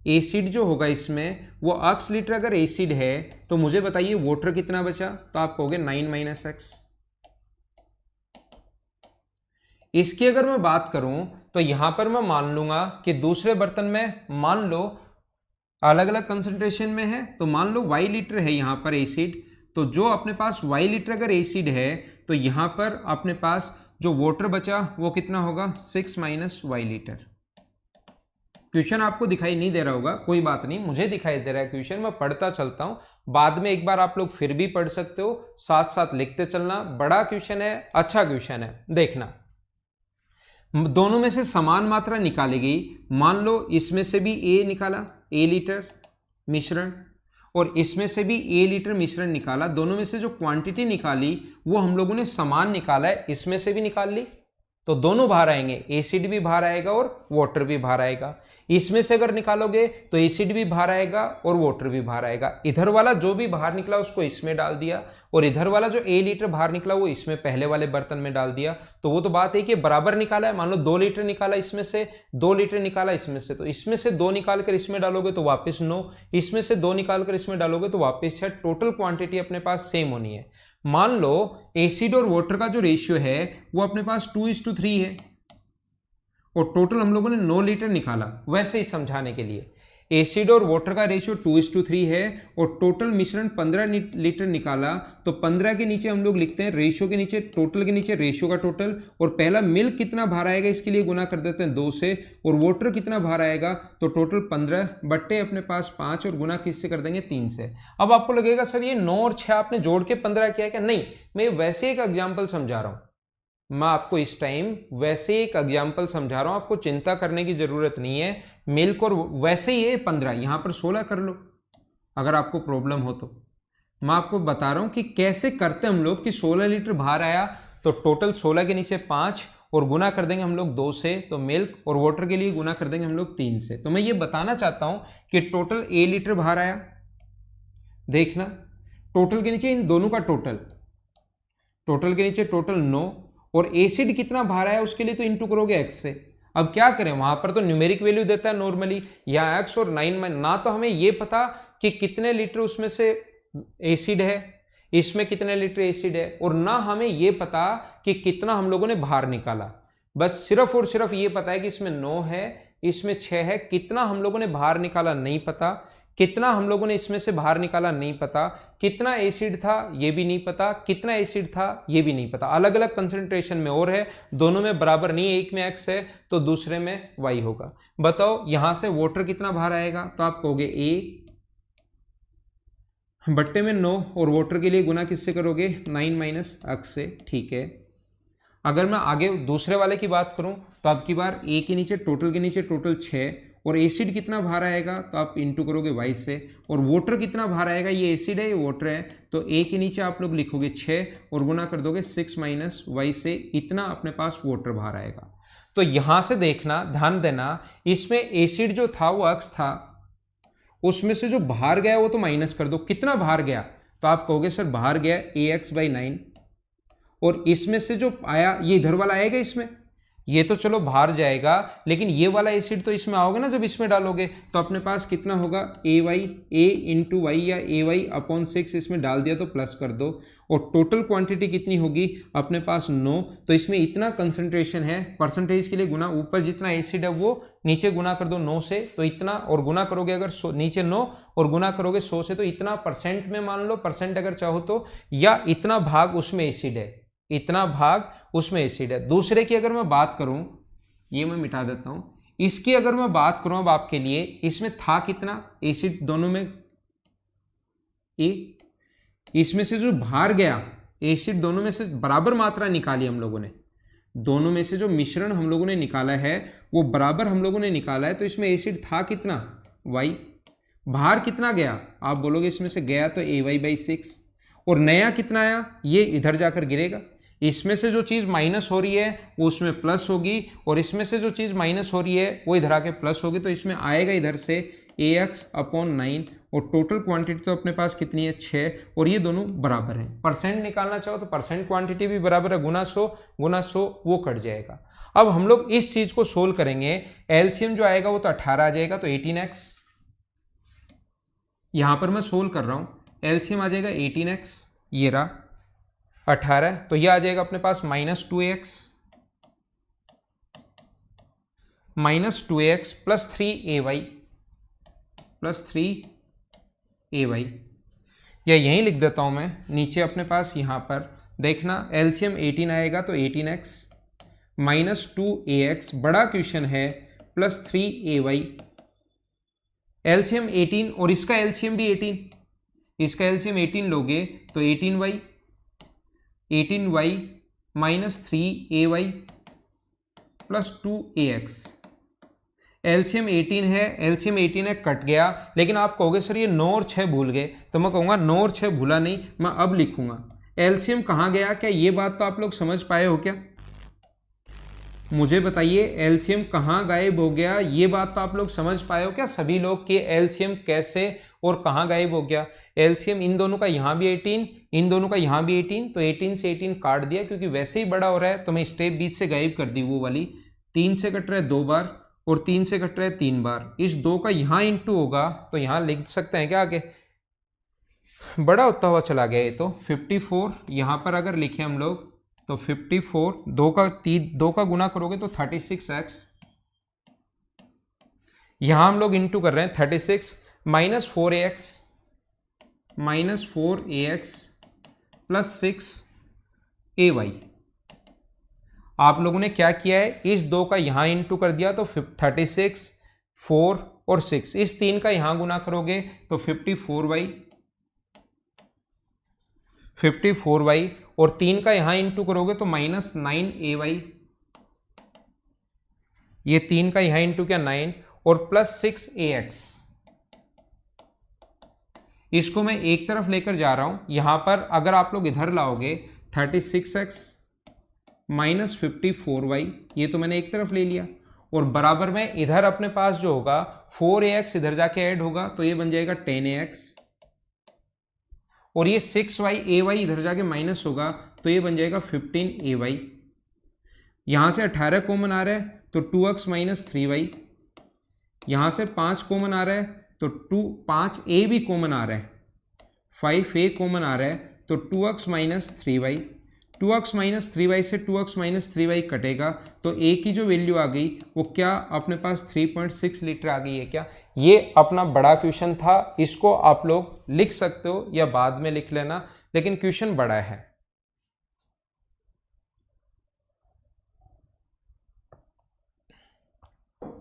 एसिड जो होगा इसमें वो अक्स लीटर अगर एसिड है तो मुझे बताइए वाटर कितना बचा, तो आप कहोगे 9 - x। इसकी अगर मैं बात करूं तो यहां पर मैं मान लूंगा कि दूसरे बर्तन में मान लो अलग अलग कंसंट्रेशन में है, तो मान लो y लीटर है यहाँ पर एसिड, तो जो अपने पास y लीटर अगर एसिड है तो यहाँ पर अपने पास जो वाटर बचा वो कितना होगा 6 - y लीटर। क्वेश्चन आपको दिखाई नहीं दे रहा होगा, कोई बात नहीं, मुझे दिखाई दे रहा है क्वेश्चन, मैं पढ़ता चलता हूं, बाद में एक बार आप लोग फिर भी पढ़ सकते हो, साथ साथ लिखते चलना। बड़ा क्वेश्चन है, अच्छा क्वेश्चन है, देखना। दोनों में से समान मात्रा निकाली गई, मान लो इसमें से भी A निकाला A लीटर मिश्रण और इसमें से भी A लीटर मिश्रण निकाला। दोनों में से जो क्वांटिटी निकाली वो हम लोगों ने समान निकाला है, इसमें से भी निकाल ली तो दोनों बाहर आएंगे, एसिड भी बाहर आएगा और वाटर भी बाहर आएगा। इसमें से अगर निकालोगे तो एसिड भी बाहर आएगा और वाटर भी बाहर आएगा। इधर वाला जो भी बाहर निकला उसको इसमें डाल दिया और इधर वाला जो A लीटर बाहर निकला वो इसमें पहले वाले बर्तन में डाल दिया। तो वो तो बात है कि बराबर निकाला है। मान लो 2 लीटर निकाला इसमें से, 2 लीटर निकाला इसमें से, तो इसमें से 2 निकाल कर इसमें डालोगे तो वापस 9, इसमें से 2 निकाल कर इसमें डालोगे तो वापस 6। टोटल क्वांटिटी अपने पास सेम होनी है। मान लो एसिड और वाटर का जो रेशियो है वो अपने पास 2:3 है और टोटल हम लोगों ने 9 लीटर निकाला। वैसे ही समझाने के लिए एसिड और वाटर का रेशियो 2:3 है और टोटल मिश्रण 15 लीटर निकाला। तो 15 के नीचे हम लोग लिखते हैं रेशियो के नीचे, टोटल के नीचे रेशियो का टोटल, और पहला मिल्क कितना बाहर आएगा इसके लिए गुना कर देते हैं 2 से, और वाटर कितना बाहर आएगा तो टोटल 15 बट्टे अपने पास 5 और गुना किससे कर देंगे 3 से। अब आपको लगेगा सर ये 9 और 6 आपने जोड़ के 15 किया क्या? नहीं, मैं वैसे एक एग्जाम्पल समझा रहा हूं। मैं आपको इस टाइम वैसे एक एग्जाम्पल समझा रहा हूं, आपको चिंता करने की जरूरत नहीं है। मिल्क और वैसे ही है 15, यहां पर 16 कर लो अगर आपको प्रॉब्लम हो तो। मैं आपको बता रहा हूं कि कैसे करते हम लोग कि 16 लीटर बाहर आया तो टोटल 16 के नीचे 5 और गुना कर देंगे हम लोग 2 से, तो मिल्क और वाटर के लिए गुना कर देंगे हम लोग 3 से। तो मैं ये बताना चाहता हूं कि टोटल A लीटर बाहर आया, देखना टोटल के नीचे इन दोनों का टोटल, टोटल के नीचे टोटल 9 और एसिड कितना बाहर आया उसके लिए तो इंटू करोगे x से। अब क्या करें, वहां पर तो न्यूमेरिक वैल्यू देता है नॉर्मली, या x और 9 में ना तो हमें ये पता कि कितने लीटर उसमें से एसिड है, इसमें कितने लीटर एसिड है, और ना हमें ये पता कि कितना हम लोगों ने बाहर निकाला। बस सिर्फ और सिर्फ ये पता है कि इसमें 9 है, इसमें 6 है। कितना हम लोगों ने बाहर निकाला नहीं पता, कितना हम लोगों ने इसमें से बाहर निकाला नहीं पता, कितना एसिड था ये भी नहीं पता, कितना एसिड था ये भी नहीं पता। अलग अलग कंसंट्रेशन में और है, दोनों में बराबर नहीं है, एक में x है तो दूसरे में y होगा। बताओ यहां से वाटर कितना बाहर आएगा, तो आप कहोगे A बट्टे में 9 और वाटर के लिए गुना किससे करोगे 9 - x से। ठीक है, अगर मैं आगे दूसरे वाले की बात करूं तो आपकी बार A के नीचे टोटल 6 और एसिड कितना बाहर आएगा तो आप इंटू करोगे y से, और वाटर कितना बाहर आएगा, ये एसिड है ये वाटर है, तो A के नीचे आप लोग लिखोगे 6 और गुना कर दोगे 6 - y से, इतना अपने पास वाटर बाहर आएगा। तो यहां से देखना, ध्यान देना, इसमें एसिड जो था वो x था, उसमें से जो बाहर गया वो तो माइनस कर दो। कितना बाहर गया तो आप कहोगे सर बाहर गया AX/9, और इसमें से जो आया ये इधर वाला आएगा, इसमें ये तो चलो बाहर जाएगा, लेकिन ये वाला एसिड तो इसमें आओगे ना जब इसमें डालोगे, तो अपने पास कितना होगा A इंटू वाई या AY/6, इसमें डाल दिया तो प्लस कर दो, और टोटल क्वांटिटी कितनी होगी अपने पास 9। तो इसमें इतना कंसंट्रेशन है, परसेंटेज के लिए गुना, ऊपर जितना एसिड है वो नीचे गुना कर दो 9 से, तो इतना, और गुना करोगे अगर नीचे 9 और गुना करोगे 100 से, तो इतना परसेंट में मान लो, परसेंट अगर चाहो तो, या इतना भाग उसमें एसिड है, इतना भाग उसमें एसिड है। दूसरे की अगर मैं बात करूं, ये मैं मिटा देता हूं, इसकी अगर मैं बात करूं अब आपके लिए, इसमें था कितना एसिड दोनों में A, इसमें से जो बाहर गया एसिड दोनों में से बराबर मात्रा निकाली हम लोगों ने, दोनों में से जो मिश्रण हम लोगों ने निकाला है वो बराबर हम लोगों ने निकाला है। तो इसमें एसिड था कितना Y, बाहर कितना गया आप बोलोगे इसमें से गया तो AY/6, और नया कितना आया ये इधर जाकर गिरेगा। इसमें से जो चीज़ माइनस हो रही है वो उसमें प्लस होगी, और इसमें से जो चीज़ माइनस हो रही है वो इधर आके प्लस होगी, तो इसमें आएगा इधर से AX/9, और टोटल क्वांटिटी तो अपने पास कितनी है 6, और ये दोनों बराबर हैं। परसेंट निकालना चाहो तो परसेंट क्वांटिटी भी बराबर है, गुना 100 वो कट जाएगा। अब हम लोग इस चीज़ को सोल्व करेंगे, एलसीएम जो आएगा वो तो 18 आ जाएगा, तो 18x, यहाँ पर मैं सोल्व कर रहा हूँ, एलसीएम आ जाएगा 18x, ये रहा 18, तो ये आ जाएगा अपने पास -2x प्लस 3ay, या यहीं लिख देता हूं मैं नीचे अपने पास, यहां पर देखना एलसीएम 18 आएगा तो 18x -2ax, बड़ा क्वेश्चन है, प्लस 3ay, एलसीएम 18 और इसका एलसीएम भी 18, इसका एलसीएम 18 लोगे तो 18y -3ay plus 2ax, LCM 18 है, एलसीएम 18 है, कट गया। लेकिन आप कहोगे सर ये 9 और 6 भूल गए, तो मैं कहूँगा 9 और 6 भूला नहीं, मैं अब लिखूंगा एलसीएम कहाँ गया। क्या ये बात तो आप लोग समझ पाए हो क्या? मुझे बताइए एलसीएम कहाँ गायब हो गया, ये बात तो आप लोग समझ पाए हो क्या सभी लोग कि एलसीएम कैसे और कहाँ गायब हो गया? एलसीएम इन दोनों का यहाँ भी 18, इन दोनों का यहाँ भी 18, तो 18 से 18 काट दिया क्योंकि वैसे ही बड़ा हो रहा है, तो मैं स्टेप बीच से गायब कर दी वो वाली। 3 से कट रहा है 2 बार और 3 से कट रहा है 3 बार। इस 2 का यहाँ इंटू होगा तो यहाँ लिख सकते हैं क्या आगे? बड़ा होता हुआ चला गया ये तो 54। यहाँ पर अगर लिखे हम लोग तो 54, 2 का गुना करोगे तो 36x। यहां हम लोग इंटू कर रहे हैं 36 माइनस 4ax प्लस 6ay। आप लोगों ने क्या किया है, इस 2 का यहां इंटू कर दिया तो 36, 4 और 6, इस 3 का यहां गुना करोगे तो 54y और 3 का यहां इंटू करोगे तो माइनस 9ay। ये 3 का यहां इंटू क्या 9 और प्लस 6ax। इसको मैं एक तरफ लेकर जा रहा हूं, यहां पर अगर आप लोग इधर लाओगे 36x माइनस 54y, ये तो मैंने एक तरफ ले लिया, और बराबर में इधर अपने पास जो होगा 4ax इधर जाके ऐड होगा तो ये बन जाएगा 10ax, और ये 6ay इधर जाके माइनस होगा तो ये बन जाएगा 15ay। यहां से 18 कॉमन आ रहा है तो 2x माइनस 3y। यहां से 5 कॉमन आ रहा है तो 5a भी कॉमन आ रहा है, 5a कॉमन आ रहा है तो 2x minus 3y। 2x minus 3y से 2x माइनस 3y कटेगा तो a की जो वैल्यू आ गई वो क्या अपने पास 3.6 लीटर आ गई है क्या? ये अपना बड़ा क्वेश्चन था, इसको आप लोग लिख सकते हो या बाद में लिख लेना, लेकिन क्वेश्चन बड़ा है।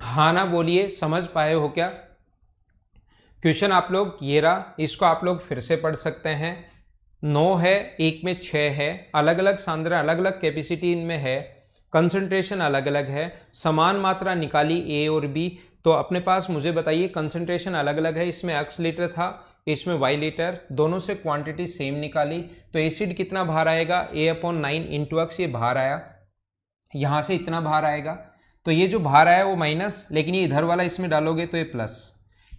हाँ ना बोलिए, समझ पाए हो क्या? क्वेश्चन आप लोग ये रहा, इसको आप लोग फिर से पढ़ सकते हैं। 9 है, एक में 6 है, अलग अलग सांद्रता अलग अलग कैपेसिटी इनमें है, कंसंट्रेशन अलग अलग है, समान मात्रा निकाली ए और बी। तो अपने पास मुझे बताइए कंसंट्रेशन अलग अलग है, इसमें x लीटर था, इसमें y लीटर, दोनों से क्वांटिटी सेम निकाली तो एसिड कितना बाहर आएगा A/9 इंटू एक्स, ये बाहर आया, यहाँ से इतना बाहर आएगा, तो ये जो बाहर आया वो माइनस, लेकिन ये इधर वाला इसमें डालोगे तो ये प्लस,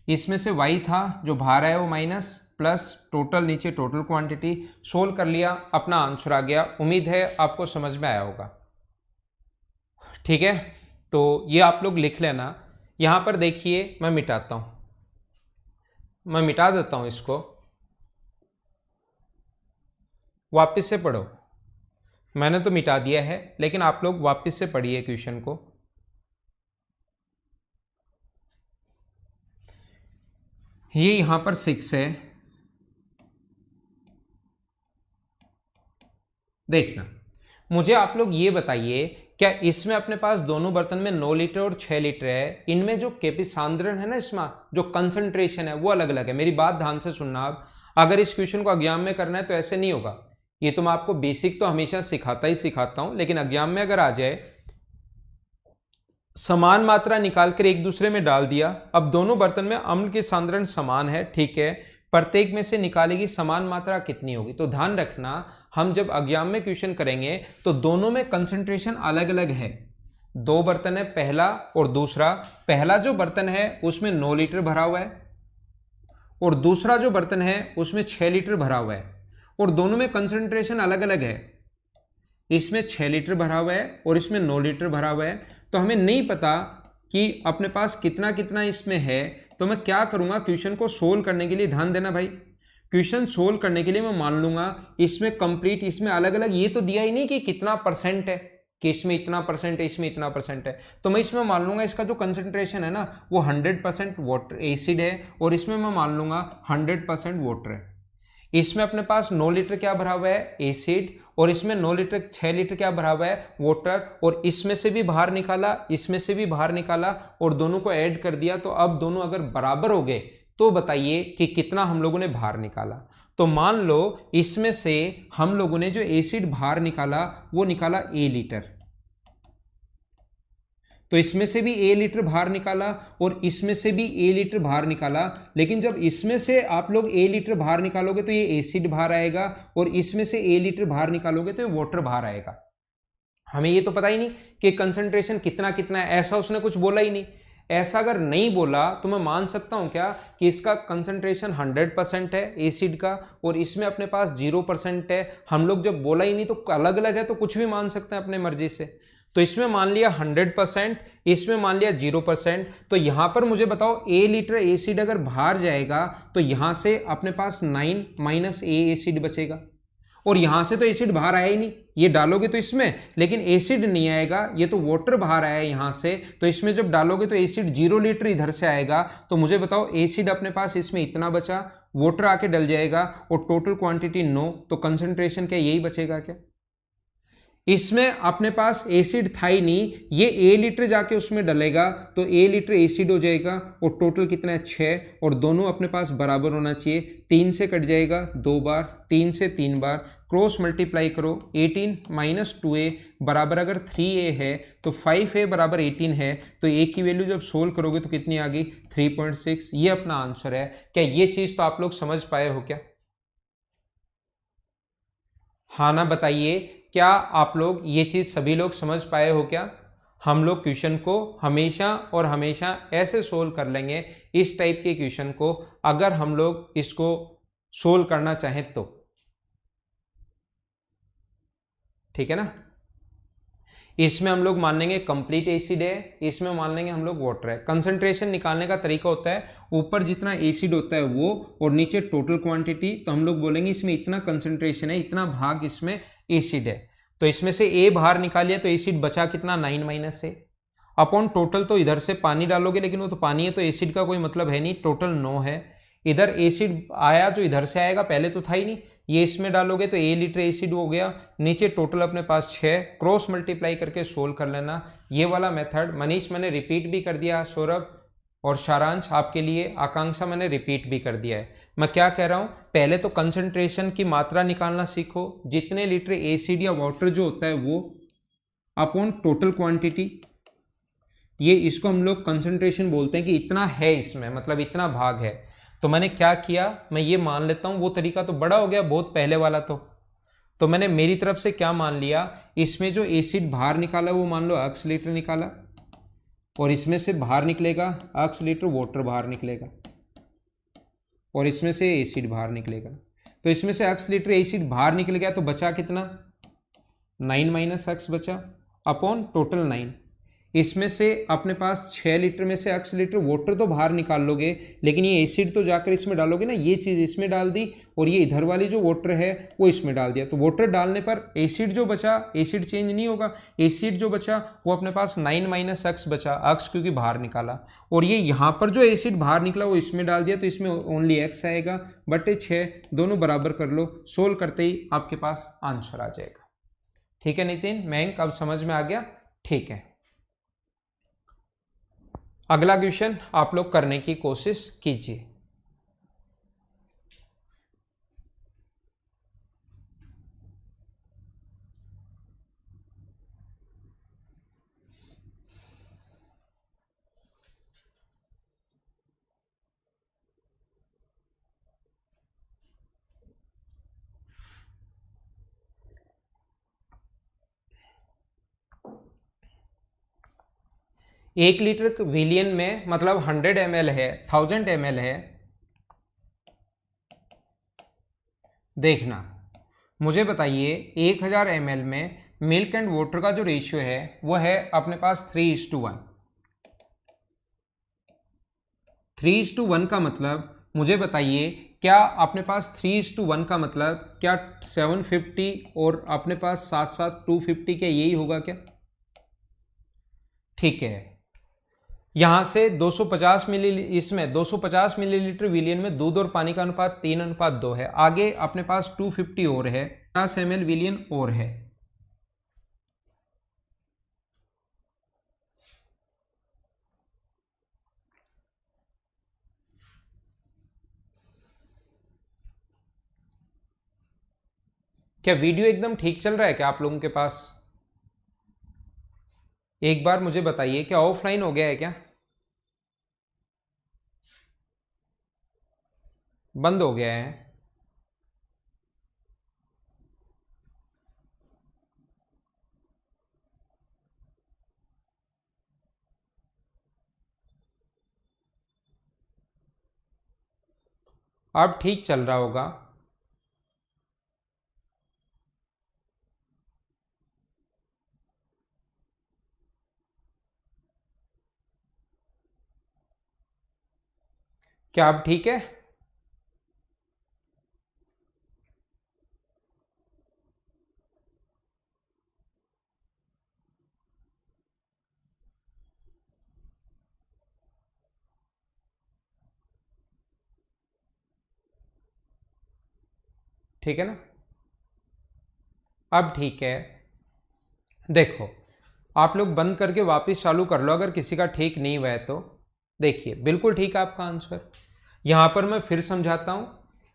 इसमें से y था जो बाहर आया वो माइनस प्लस, टोटल नीचे टोटल क्वांटिटी। सोल्व कर लिया, अपना आंसर आ गया। उम्मीद है आपको समझ में आया होगा। ठीक है, तो ये आप लोग लिख लेना। यहां पर देखिए मैं मिटाता हूं, मैं मिटा देता हूं इसको, वापस से पढ़ो। मैंने तो मिटा दिया है लेकिन आप लोग वापस से पढ़िए क्वेश्चन को। ये यहां पर 6 है, देखना। मुझे आप लोग ये बताइए क्या इसमें अपने पास दोनों बर्तन में 9 लीटर और 6 लीटर है, इनमें जो सांद्रण है ना, इसमें जो कंसंट्रेशन है वो अलग अलग है। मेरी बात ध्यान से सुनना आप, अगर इस क्वेश्चन को एग्जाम में करना है तो ऐसे नहीं होगा। ये तो मैं आपको बेसिक तो हमेशा सिखाता ही सिखाता हूं, लेकिन एग्जाम में अगर आ जाए समान मात्रा निकाल कर एक दूसरे में डाल दिया, अब दोनों बर्तन में अम्ल की सांद्रण समान है, ठीक है, प्रत्येक में से निकालेगी समान मात्रा कितनी होगी। तो ध्यान रखना हम जब एग्जाम में क्वेश्चन करेंगे तो दोनों में कंसंट्रेशन अलग अलग है। दो बर्तन है, पहला और दूसरा। पहला जो बर्तन है उसमें 9 लीटर भरा हुआ है और दूसरा जो बर्तन है उसमें 6 लीटर भरा हुआ है, और दोनों में कंसंट्रेशन अलग अलग है। इसमें 6 लीटर भरा हुआ है और इसमें 9 लीटर भरा हुआ है, तो हमें नहीं पता कि अपने पास कितना कितना इसमें है। तो मैं क्या करूंगा, क्वेश्चन को सोल्व करने के लिए ध्यान देना भाई, क्वेश्चन सोल्व करने के लिए मैं मान लूंगा इसमें कंप्लीट, इसमें अलग अलग ये तो दिया ही नहीं कि कितना परसेंट है, कि इसमें इतना परसेंट है, इसमें इतना परसेंट है, तो मैं इसमें मान लूंगा इसका जो कंसंट्रेशन है ना वो 100% वाटर एसिड है, और इसमें मैं मान लूंगा 100% वाटर है। इसमें अपने पास 9 लीटर क्या भरा हुआ है, एसिड, और इसमें 9 लीटर 6 लीटर क्या भरा हुआ है, वाटर, और इसमें से भी बाहर निकाला, इसमें से भी बाहर निकाला, और दोनों को ऐड कर दिया। तो अब दोनों अगर बराबर हो गए तो बताइए कि कितना हम लोगों ने बाहर निकाला। तो मान लो इसमें से हम लोगों ने जो एसिड बाहर निकाला वो निकाला A लीटर, तो इसमें से भी A लीटर बाहर निकाला और इसमें से भी A लीटर बाहर निकाला, लेकिन जब इसमें से आप लोग A लीटर बाहर निकालोगे तो ये एसिड बाहर आएगा और इसमें से A लीटर बाहर निकालोगे तो ये वाटर बाहर आएगा। हमें ये तो पता ही नहीं कि कंसंट्रेशन कितना कितना है, ऐसा उसने कुछ बोला ही नहीं। ऐसा अगर नहीं बोला तो मैं मान सकता हूं क्या कि इसका कंसंट्रेशन 100% है एसिड का और इसमें अपने पास 0% है। हम लोग जब बोला ही नहीं तो अलग अलग है तो कुछ भी मान सकते हैं अपने मर्जी से। तो इसमें मान लिया 100%, इसमें मान लिया 0%। तो यहां पर मुझे बताओ A लीटर एसिड अगर बाहर जाएगा तो यहां से अपने पास 9 माइनस A एसिड बचेगा और यहां से तो एसिड बाहर आया ही नहीं, ये डालोगे तो इसमें, लेकिन एसिड नहीं आएगा, ये तो वाटर बाहर आया यहां से, तो इसमें जब डालोगे तो एसिड 0 लीटर इधर से आएगा। तो मुझे बताओ एसिड अपने पास इसमें इतना बचा, वाटर आके डल जाएगा और टोटल क्वांटिटी 9, तो कंसंट्रेशन क्या यही बचेगा क्या? इसमें अपने पास एसिड था ही नहीं, ये A लीटर जाके उसमें डलेगा तो A लीटर एसिड हो जाएगा और टोटल कितना है 6, और दोनों अपने पास बराबर होना चाहिए। 3 से कट जाएगा 2 बार, 3 से 3 बार, क्रॉस मल्टीप्लाई करो 18 माइनस 2A बराबर अगर 3A है तो 5A बराबर 18 है, तो A की वैल्यू जब सोल्व करोगे तो कितनी आ गई 3.6। ये अपना आंसर है। क्या ये चीज तो आप लोग समझ पाए हो क्या? हाँ ना बताइए, क्या आप लोग ये चीज सभी लोग समझ पाए हो क्या? हम लोग क्वेश्चन को हमेशा और हमेशा ऐसे सोल्व कर लेंगे, इस टाइप के क्वेश्चन को, अगर हम लोग इसको सोल्व करना चाहें तो। ठीक है ना? इसमें हम लोग मान लेंगे कंप्लीट एसिड है, इसमें मान लेंगे हम लोग वाटर है। कंसंट्रेशन निकालने का तरीका होता है ऊपर जितना एसिड होता है वो और नीचे टोटल क्वांटिटी, तो हम लोग बोलेंगे इसमें इतना कंसंट्रेशन है, इतना भाग इसमें एसिड है। तो इसमें से A बाहर निकालिए तो एसिड बचा कितना 9 माइनस A अपॉन टोटल। तो इधर से पानी डालोगे लेकिन वो तो पानी है तो एसिड का कोई मतलब है नहीं, टोटल 9 है। इधर एसिड आया जो इधर से आएगा, पहले तो था ही नहीं, ये इसमें डालोगे तो A लीटर एसिड हो गया। नीचे टोटल अपने पास 6, क्रॉस मल्टीप्लाई करके सोल्व कर लेना। ये वाला मेथड मनीष मैंने रिपीट भी कर दिया, सौरभ और सारांश आपके लिए, आकांक्षा मैंने रिपीट भी कर दिया है। मैं क्या कह रहा हूं, पहले तो कंसंट्रेशन की मात्रा निकालना सीखो, जितने लीटर एसिड या वाटर जो होता है वो अपॉन टोटल क्वांटिटी, ये इसको हम लोग कंसंट्रेशन बोलते हैं कि इतना है इसमें, मतलब इतना भाग है। तो मैंने क्या किया, मैं ये मान लेता हूं, वो तरीका तो बड़ा हो गया बहुत पहले वाला। तो मैंने मेरी तरफ से क्या मान लिया, इसमें जो एसिड बाहर निकाला वो मान लो x लीटर निकाला और इसमें से बाहर निकलेगा x लीटर वाटर बाहर निकलेगा और इसमें से एसिड बाहर निकलेगा। तो इसमें से x लीटर एसिड बाहर निकल गया तो बचा कितना 9 माइनस x बचा अपॉन टोटल 9। इसमें से अपने पास 6 लीटर में से x लीटर वाटर तो बाहर निकाल लोगे, लेकिन ये एसिड तो जाकर इसमें डालोगे ना, ये चीज़ इसमें डाल दी और ये इधर वाली जो वाटर है वो इसमें डाल दिया। तो वाटर डालने पर एसिड जो बचा, एसिड चेंज नहीं होगा, एसिड जो बचा वो अपने पास 9 माइनस x बचा, x क्योंकि बाहर निकाला, और ये यहाँ पर जो एसिड बाहर निकला वो इसमें डाल दिया तो इसमें ओनली x आएगा बटे 6, दोनों बराबर कर लो, सोल्व करते ही आपके पास आंसर आ जाएगा। ठीक है नितिन, मयंक, अब समझ में आ गया? ठीक है, अगला क्वेश्चन आप लोग करने की कोशिश कीजिए। एक लीटर विलियन में मतलब 100 ml है, 1000 ml है। देखना, मुझे बताइए 1000 ml में मिल्क एंड वाटर का जो रेशियो है वो है अपने पास 3:1। 3:1 का मतलब मुझे बताइए, क्या अपने पास 3:1 का मतलब क्या 750 और अपने पास साथ साथ 250, क्या यही होगा क्या? ठीक है, यहां से 250 मिली, इसमें 250 मिलीलीटर विलियन में दूध और पानी का अनुपात 3:2 है। आगे अपने पास 250 और है, 50 ml विलियन और है। क्या वीडियो एकदम ठीक चल रहा है क्या आप लोगों के पास? एक बार मुझे बताइए क्या ऑफलाइन हो गया है क्या? बंद हो गया है? अब ठीक चल रहा होगा। क्या अब ठीक है? ठीक है ना? अब ठीक है। देखो, आप लोग बंद करके वापस चालू कर लो अगर किसी का ठीक नहीं हुआ है तो। देखिए बिल्कुल ठीक है आपका आंसर। यहां पर मैं फिर समझाता हूं।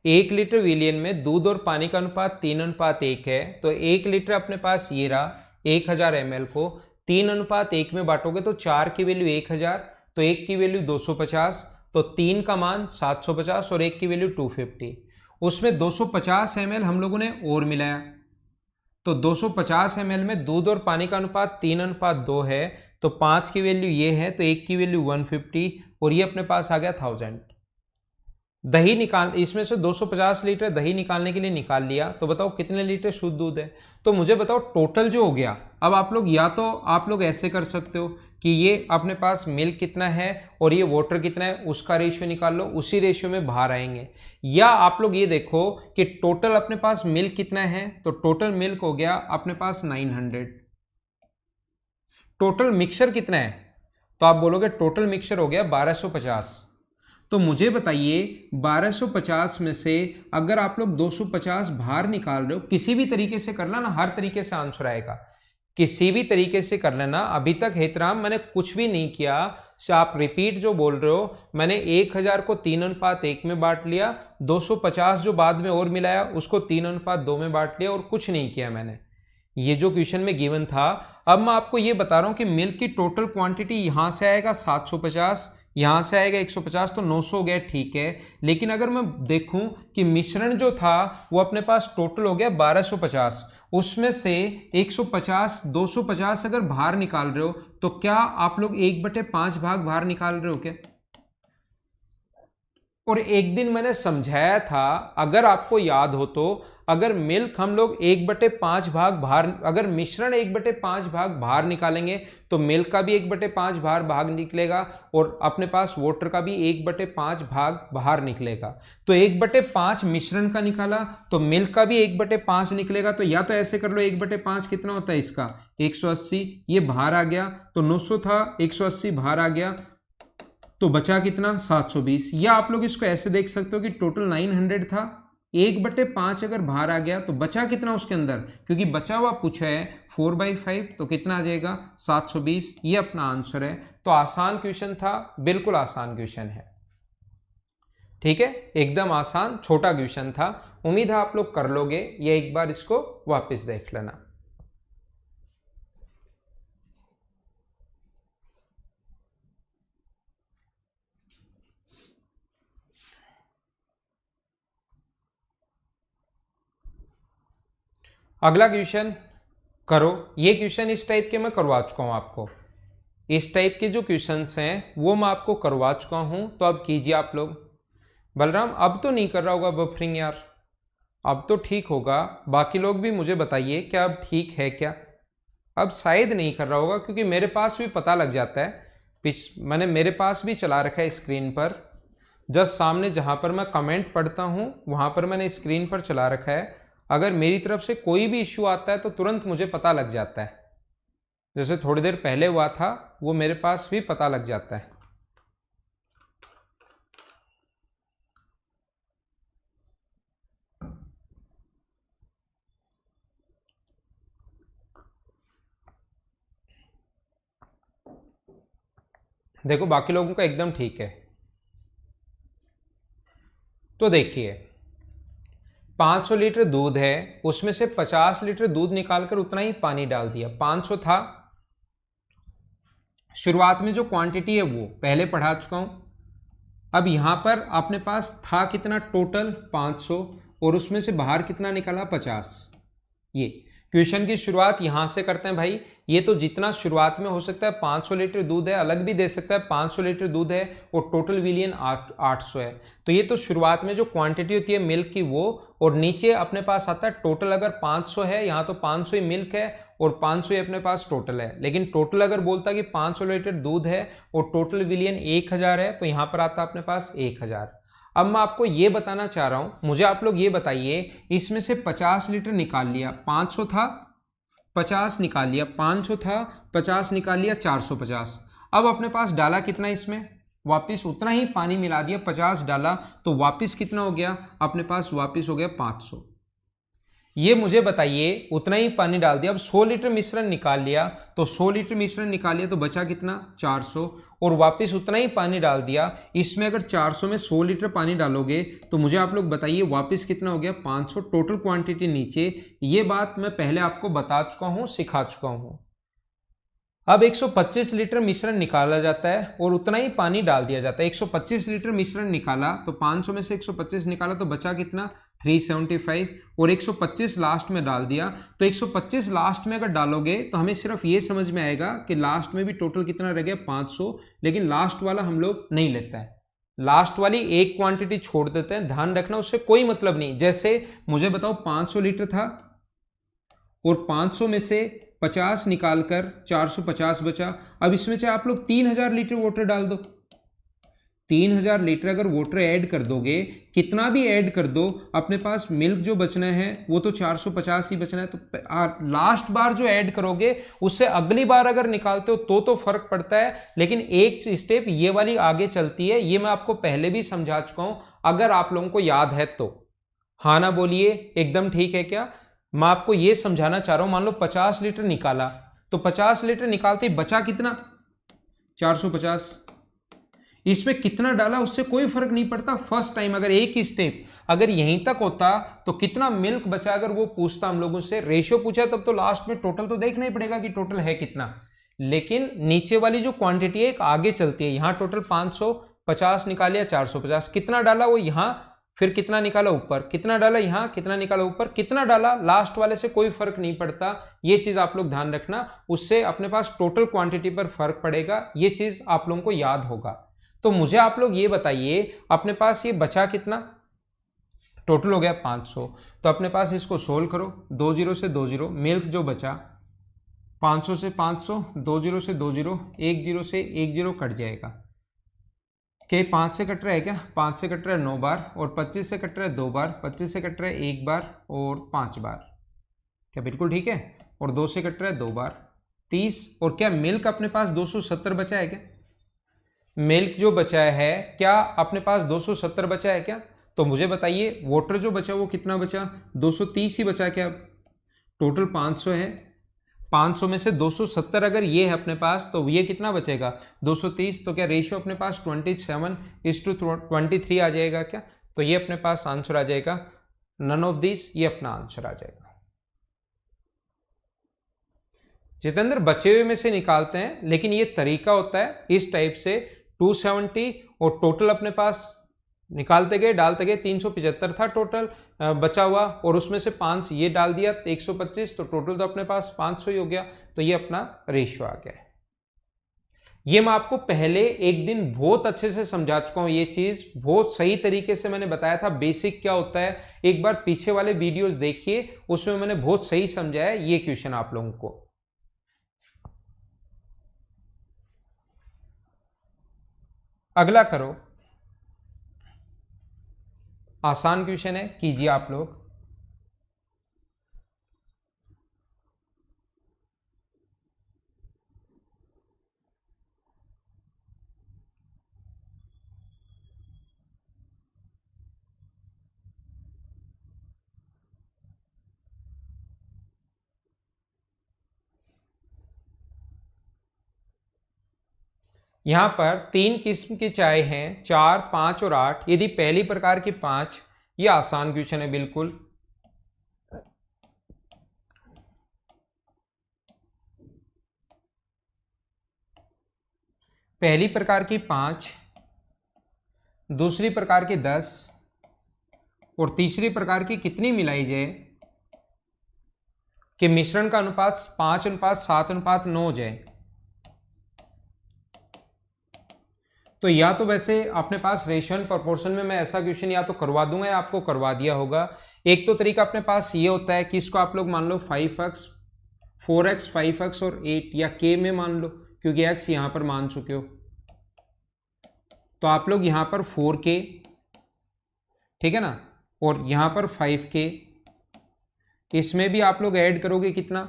1 लीटर विलियन में दूध और पानी का अनुपात 3:1 है, तो 1 लीटर अपने पास ये रहा। 1000 ml को 3:1 में बांटोगे तो 4 की वैल्यू 1000, तो 1 की वैल्यू 250, तो 3 का मान 750 और 1 की वैल्यू 250। उसमें 250 ml हम लोगों ने और मिलाया, तो 250 ml में दूध और पानी का अनुपात 3:2 है, तो 5 की वैल्यू ये है, तो 1 की वैल्यू 150 और ये अपने पास आ गया 1000। दही निकाल, इसमें से 250 लीटर दही निकालने के लिए निकाल लिया, तो बताओ कितने लीटर शुद्ध दूध है। तो मुझे बताओ टोटल जो हो गया। अब आप लोग या तो आप लोग ऐसे कर सकते हो कि ये अपने पास मिल्क कितना है और ये वाटर कितना है उसका रेशियो निकाल लो, उसी रेशियो में बाहर आएंगे। या आप लोग ये देखो कि टोटल अपने पास मिल्क कितना है, तो टोटल मिल्क हो गया अपने पास 900। टोटल मिक्सर कितना है, तो आप बोलोगे टोटल मिक्सर हो गया 1250। तो मुझे बताइए 1250 में से अगर आप लोग 250 बाहर निकाल रहे हो, किसी भी तरीके से कर लेना, हर तरीके से आंसर आएगा, किसी भी तरीके से कर लेना। अभी तक हेतराम मैंने कुछ भी नहीं किया, आप रिपीट जो बोल रहे हो, मैंने 1000 को 3:1 में बांट लिया, 250 जो बाद में और मिलाया उसको 3:2 में बांट लिया और कुछ नहीं किया मैंने। ये जो क्वेश्चन में गिवन था। अब मैं आपको ये बता रहा हूं कि मिल्क की टोटल क्वांटिटी यहां से आएगा 750, यहां से आएगा 150, तो 900 हो गया, ठीक है। लेकिन अगर मैं देखूं कि मिश्रण जो था वो अपने पास टोटल हो गया 1250, उसमें से 150 250 अगर बाहर निकाल रहे हो, तो क्या आप लोग 1/5 भाग बाहर निकाल रहे हो क्या? और एक दिन मैंने समझाया था, अगर आपको याद हो तो, अगर मिल्क हम लोग 1/5 भाग बाहर, अगर मिश्रण 1/5 भाग बाहर निकालेंगे तो मिल्क का भी 1/5 भाग निकलेगा और अपने पास वाटर का भी 1/5 भाग बाहर निकलेगा। तो 1/5 मिश्रण का निकाला तो मिल्क का भी 1/5 निकलेगा। तो या तो ऐसे कर लो, 1/5 कितना होता है इसका 180, ये बाहर आ गया, तो 900 था, 180 बाहर आ गया, तो बचा कितना 720। या आप लोग इसको ऐसे देख सकते हो कि टोटल 900 था, 1/5 अगर बाहर आ गया तो बचा कितना उसके अंदर, क्योंकि बचा हुआ पूछा है 4/5, तो कितना आ जाएगा 720। ये अपना आंसर है। तो आसान क्वेश्चन था, बिल्कुल आसान क्वेश्चन है, ठीक है, एकदम आसान छोटा क्वेश्चन था। उम्मीद है आप लोग कर लोगे, ये एक बार इसको वापस देख लेना। अगला क्वेश्चन करो। ये क्वेश्चन इस टाइप के मैं करवा चुका हूं आपको, इस टाइप के जो क्वेश्चंस हैं वो मैं आपको करवा चुका हूं, तो अब कीजिए आप लोग। बलराम अब तो नहीं कर रहा होगा बफरिंग यार, अब तो ठीक होगा। बाकी लोग भी मुझे बताइए क्या अब ठीक है क्या? अब शायद नहीं कर रहा होगा, क्योंकि मेरे पास भी पता लग जाता है, मैंने मेरे पास भी चला रखा है स्क्रीन पर, जस्ट सामने जहां पर मैं कमेंट पढ़ता हूं वहां पर मैंने स्क्रीन पर चला रखा है। अगर मेरी तरफ से कोई भी इश्यू आता है तो तुरंत मुझे पता लग जाता है, जैसे थोड़ी देर पहले हुआ था वो मेरे पास भी पता लग जाता है। देखो बाकी लोगों का एकदम ठीक है। तो देखिए 500 लीटर दूध है, उसमें से 50 लीटर दूध निकालकर उतना ही पानी डाल दिया। 500 था, शुरुआत में जो क्वांटिटी है वो पहले पढ़ा चुका हूं। अब यहां पर अपने पास था कितना टोटल 500 और उसमें से बाहर कितना निकला 50। ये क्वेश्चन की शुरुआत यहां से करते हैं भाई। ये तो जितना शुरुआत में हो सकता है 500 लीटर दूध है, अलग भी दे सकता है 500 लीटर दूध है और टोटल विलियन 800 है। तो ये तो शुरुआत में जो क्वांटिटी होती है मिल्क की वो, और नीचे अपने पास आता है टोटल। अगर 500 है यहाँ तो 500 ही मिल्क है और 500 ही अपने पास टोटल है। लेकिन टोटल अगर बोलता कि 500 लीटर दूध है और टोटल विलियन 1000 है तो यहाँ पर आता अपने पास 1000। अब मैं आपको ये बताना चाह रहा हूं, मुझे आप लोग ये बताइए, इसमें से 50 लीटर निकाल लिया, 500 था 50 निकाल लिया, 500 था 50 निकाल लिया, 450। अब अपने पास डाला कितना इसमें, वापिस उतना ही पानी मिला दिया, 50 डाला तो वापिस कितना हो गया अपने पास, वापिस हो गया 500। ये मुझे बताइए उतना ही पानी डाल दिया। अब 100 लीटर मिश्रण निकाल लिया तो 100 लीटर मिश्रण निकाल लिया तो बचा कितना 400 और वापस उतना ही पानी डाल दिया। इसमें अगर 400 में 100 लीटर पानी डालोगे तो मुझे आप लोग बताइए वापस कितना हो गया 500। टोटल क्वांटिटी नीचे। ये बात मैं पहले आपको बता चुका हूं, सिखा चुका हूं। अब 125 लीटर मिश्रण निकाला जाता है और उतना ही पानी डाल दिया जाता है। 125 लीटर मिश्रण निकाला तो 500 में से 125 निकाला तो बचा कितना 375 और 125 लास्ट में डाल दिया। तो 125 लास्ट में अगर डालोगे तो हमें सिर्फ ये समझ में आएगा कि लास्ट में भी टोटल कितना रह गया 500, लेकिन लास्ट वाला हम लोग नहीं लेते हैं, लास्ट वाली एक क्वांटिटी छोड़ देते हैं। ध्यान रखना उससे कोई मतलब नहीं। जैसे मुझे बताओ 500 लीटर था और 500 में से 50 निकालकर 450 बचा। अब इसमें चाहे आप लोग 3000 लीटर वाटर डाल दो, 3000 लीटर अगर वाटर ऐड कर दोगे, कितना भी ऐड कर दो, अपने पास मिल्क जो बचना है वो तो 450 ही बचना है। तो लास्ट बार जो ऐड करोगे उससे अगली बार अगर निकालते हो तो फर्क पड़ता है। लेकिन एक स्टेप ये वाली आगे चलती है, ये मैं आपको पहले भी समझा चुका हूं, अगर आप लोगों को याद है तो। हाँ ना बोलिए, एकदम ठीक है क्या? मैं आपको यह समझाना चाह रहा हूं, मान लो 50 लीटर निकाला तो 50 लीटर निकालते ही बचा कितना 450। इसमें कितना डाला उससे कोई फर्क नहीं पड़ता। फर्स्ट टाइम अगर एक ही स्टेप अगर यहीं तक होता तो कितना मिल्क बचा अगर वो पूछता हम लोगों से, रेशियो पूछा तब तो लास्ट में टोटल तो देखना ही पड़ेगा कि टोटल है कितना। लेकिन नीचे वाली जो क्वांटिटी है एक आगे चलती है। यहां टोटल 550 निकालिया, 450 कितना डाला वो यहां, फिर कितना निकाला ऊपर, कितना डाला यहां, कितना निकाला ऊपर, कितना डाला लास्ट वाले से कोई फर्क नहीं पड़ता। ये चीज आप लोग ध्यान रखना, उससे अपने पास टोटल क्वांटिटी पर फर्क पड़ेगा। ये चीज आप लोगों को याद होगा। तो मुझे आप लोग ये बताइए अपने पास ये बचा कितना, टोटल हो गया 500। तो अपने पास इसको सोल्व करो, 2 जीरो से 2 जीरो, मिल्क जो बचा 500 से 500, 2 जीरो से 2 जीरो, 1 जीरो से 1 जीरो कट जाएगा। के 5 से कट रहा है क्या, 5 से कट रहा है 9 बार और 25 से कट रहा है 2 बार, 25 से कट रहा है 1 बार और 5 बार, क्या बिल्कुल ठीक है? और 2 से कट रहा है 2 बार, 30। और क्या मिल्क अपने पास 270 बचा है क्या? मिल्क जो बचा है क्या अपने पास 270 बचा है क्या? तो मुझे बताइए वाटर जो बचा वो कितना बचा, 230 ही बचा क्या? टोटल 500 है, 500 में से 270 अगर ये है अपने पास तो ये कितना बचेगा 230। तो क्या रेशियो अपने पास 27:23 आ जाएगा क्या? तो ये अपने पास आंसर आ जाएगा नन ऑफ दिस, ये अपना आंसर आ जाएगा। जितेंद्र बचे हुए में से निकालते हैं, लेकिन ये तरीका होता है इस टाइप से 270 और टोटल अपने पास निकालते गए डालते गए, 375 था टोटल बचा हुआ और उसमें से 5 ये डाल दिया 125, तो टोटल तो अपने पास 500 ही हो गया। तो ये अपना रेशियो आ गया। ये मैं आपको पहले एक दिन बहुत अच्छे से समझा चुका हूं, ये चीज बहुत सही तरीके से मैंने बताया था बेसिक क्या होता है। एक बार पीछे वाले वीडियोस देखिए, उसमें मैंने बहुत सही समझाया ये क्वेश्चन आप लोगों को। अगला करो, आसान क्वेश्चन है, कीजिए आप लोग। यहां पर 3 किस्म की चाय हैं, 4, 5 और 8। यदि पहली प्रकार की 5, ये आसान क्वेश्चन है बिल्कुल। पहली प्रकार की 5, दूसरी प्रकार की 10 और तीसरी प्रकार की कितनी मिलाई जाए कि मिश्रण का अनुपात 5:7:9 हो जाए। तो या तो वैसे अपने पास रेशियो एंड प्रोपोर्शन में मैं ऐसा क्वेश्चन या तो करवा दूंगा या आपको करवा दिया होगा। एक तो तरीका अपने पास ये होता है कि इसको आप लोग मान लो 5x 4x 5x और 8 या k में मान लो, क्योंकि x यहां पर मान चुके हो। तो आप लोग यहां पर 4k, ठीक है ना, और यहां पर 5k, इसमें भी आप लोग ऐड करोगे कितना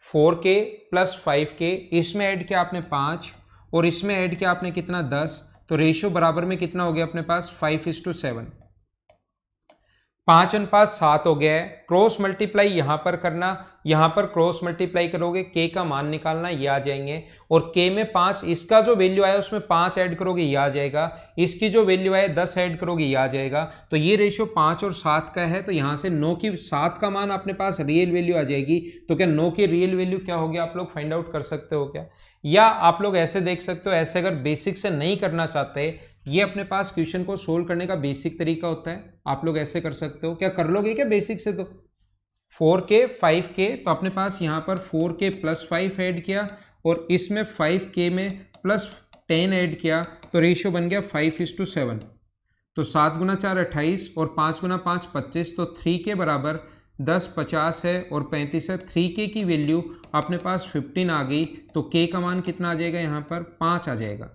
4k प्लस 5k, इसमें ऐड किया आपने 5 और इसमें ऐड किया आपने कितना 10, तो रेशियो बराबर में कितना हो गया अपने पास 5:7, 5:7 हो गया है। क्रॉस मल्टीप्लाई यहां पर करना, यहां पर क्रॉस मल्टीप्लाई करोगे k का मान निकालना, ये आ जाएंगे और k में 5, इसका जो वैल्यू आया उसमें 5 ऐड करोगे ये आ जाएगा, इसकी जो वैल्यू आया 10 ऐड करोगे ये आ जाएगा। तो ये रेशियो 5 और 7 का है, तो यहां से 9 की 7 का मान अपने पास रियल वैल्यू आ जाएगी। तो क्या 9 की रियल वैल्यू क्या होगी आप लोग फाइंड आउट कर सकते हो क्या? या आप लोग ऐसे देख सकते हो, ऐसे अगर बेसिक से नहीं करना चाहते, ये अपने पास क्वेश्चन को सोल्व करने का बेसिक तरीका होता है, आप लोग ऐसे कर सकते हो। क्या कर लोगे क्या बेसिक से? तो 4k 5k, तो अपने पास यहाँ पर 4k प्लस 5 ऐड किया और इसमें 5k में प्लस 10 ऐड किया, तो रेशियो बन गया 5:7। तो 7 × 4 28 और 5 × 5 25, तो 3k बराबर 10 50 है और 35 है। 3k की वैल्यू अपने पास 15 आ गई, तो k का मान कितना आ जाएगा यहाँ पर 5 आ जाएगा।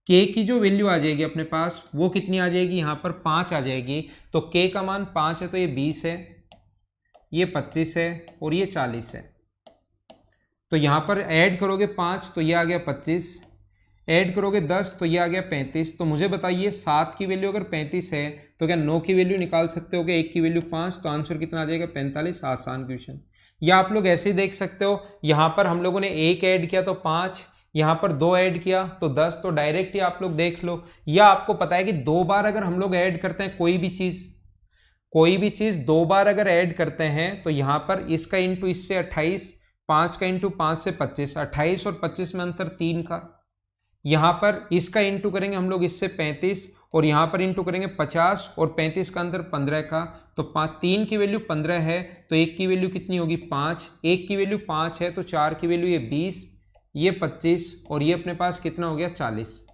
k की जो वैल्यू आ जाएगी अपने पास वो कितनी आ जाएगी यहाँ पर 5 आ जाएगी। तो k का मान 5 है, तो ये 20 है, ये 25 है और ये 40 है। तो यहाँ पर ऐड करोगे 5 तो ये आ गया 25, ऐड करोगे 10 तो ये आ गया 35। तो मुझे बताइए 7 की वैल्यू अगर 35 है तो क्या 9 की वैल्यू निकाल सकते हो क्या? 1 की वैल्यू 5, तो आंसर कितना आ जाएगा 45। आसान क्वेश्चन। या आप लोग ऐसे ही देख सकते हो, यहाँ पर हम लोगों ने 1 ऐड किया तो 5, यहाँ पर 2 ऐड किया तो 10, तो डायरेक्ट ही आप लोग देख लो। या आपको पता है कि 2 बार अगर हम लोग ऐड करते हैं कोई भी चीज 2 बार अगर ऐड करते हैं तो यहाँ पर इसका इंटू इससे 28, 5 का इंटू 5 से 25, 28 और 25 में अंतर 3 का। यहाँ पर इसका इंटू करेंगे हम लोग इससे 35 और यहाँ पर इंटू करेंगे 50 और 35 का अंतर 15 का। तो 3 की वैल्यू 15 है, तो 1 की वैल्यू कितनी होगी 5, 1 की वैल्यू 5 है तो 4 की वैल्यू ये 20, ये 25 और ये अपने पास कितना हो गया 40।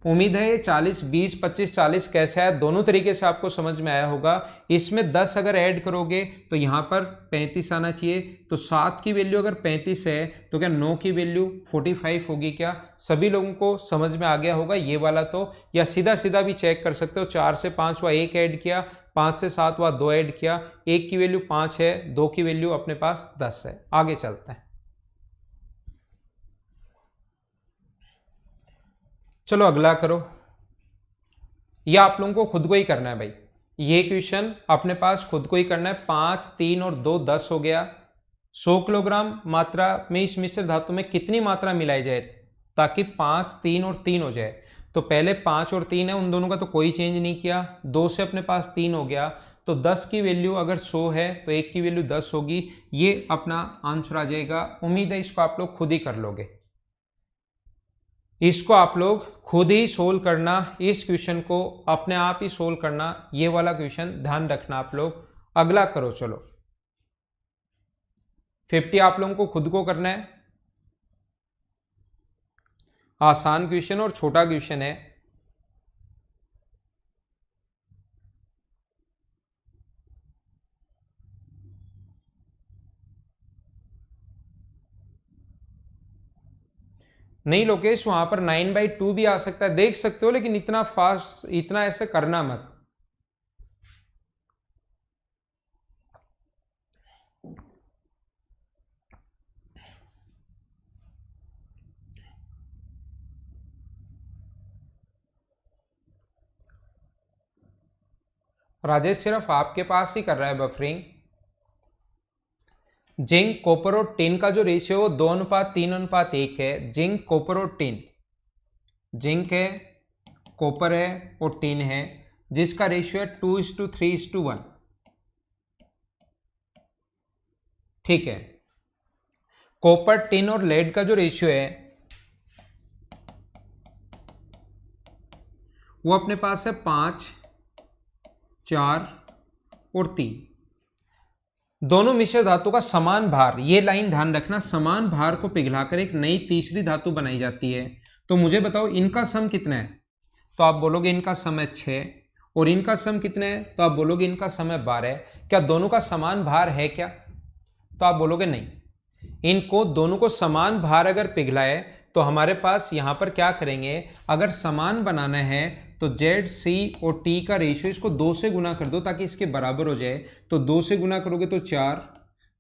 उम्मीद है ये 40 20 25 40 कैसे है, दोनों तरीके से आपको समझ में आया होगा। इसमें 10 अगर ऐड करोगे तो यहाँ पर 35 आना चाहिए। तो 7 की वैल्यू अगर 35 है तो क्या 9 की वैल्यू 45 होगी क्या? सभी लोगों को समझ में आ गया होगा ये वाला तो। या सीधा सीधा भी चेक कर सकते हो, 4 से 5 हुआ 1 ऐड किया, 5 से 7 हुआ 2 ऐड किया, 1 की वैल्यू 5 है, 2 की वैल्यू अपने पास 10 है। आगे चलते हैं, चलो अगला करो। यह आप लोगों को खुद को ही करना है भाई, ये क्वेश्चन अपने पास खुद को ही करना है। 5 3 और 2 10 हो गया। 100 किलोग्राम मात्रा में इस मिश्र धातु में कितनी मात्रा मिलाई जाए ताकि 5 3 और 3 हो जाए? तो पहले 5 और 3 है, उन दोनों का तो कोई चेंज नहीं किया, 2 से अपने पास 3 हो गया। तो 10 की वैल्यू अगर 100 है तो 1 की वैल्यू 10 होगी, ये अपना आंसर आ जाएगा। उम्मीद है इसको आप लोग खुद ही कर लोगे, इसको आप लोग खुद ही सोल्व करना, इस क्वेश्चन को अपने आप ही सोल्व करना, ये वाला क्वेश्चन ध्यान रखना आप लोग। अगला करो, चलो 50 आप लोगों को खुद को करना है। आसान क्वेश्चन और छोटा क्वेश्चन है। नहीं लोकेश, वहां पर 9/2 भी आ सकता है, देख सकते हो, लेकिन इतना फास्ट इतना ऐसे करना मत। राजेश सिर्फ आपके पास ही कर रहा है बफरिंग। जिंक कॉपर और टिन का जो रेशियो है 2:3:1 है। जिंक कॉपर और टिन, जिंक है, कॉपर है और टिन है, जिसका रेशियो है 2:3:1। ठीक है। कॉपर टिन और लेड का जो रेशियो है वो अपने पास है 5, 4 और 3। दोनों मिश्र धातु का समान भार, ये लाइन ध्यान रखना, समान भार को पिघलाकर एक नई तीसरी धातु बनाई जाती है। तो मुझे बताओ इनका सम कितना है? तो आप बोलोगे इनका सम है 6, और इनका सम कितना है? तो आप बोलोगे इनका सम है 12। क्या दोनों का समान भार है क्या? तो आप बोलोगे नहीं। इनको दोनों को समान भार अगर पिघलाए तो हमारे पास यहां पर क्या करेंगे, अगर समान बनाना है तो जेड सी और टी का रेशियो इसको 2 से गुना कर दो ताकि इसके बराबर हो जाए। तो 2 से गुना करोगे तो 4,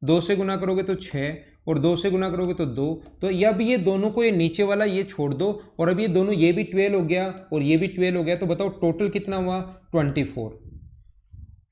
2 से गुना करोगे तो 6, और 2 से गुना करोगे तो 2। तो अब ये दोनों को, ये नीचे वाला ये छोड़ दो, और अब ये दोनों, ये भी 12 हो गया और ये भी 12 हो गया। तो बताओ टोटल कितना हुआ? 24।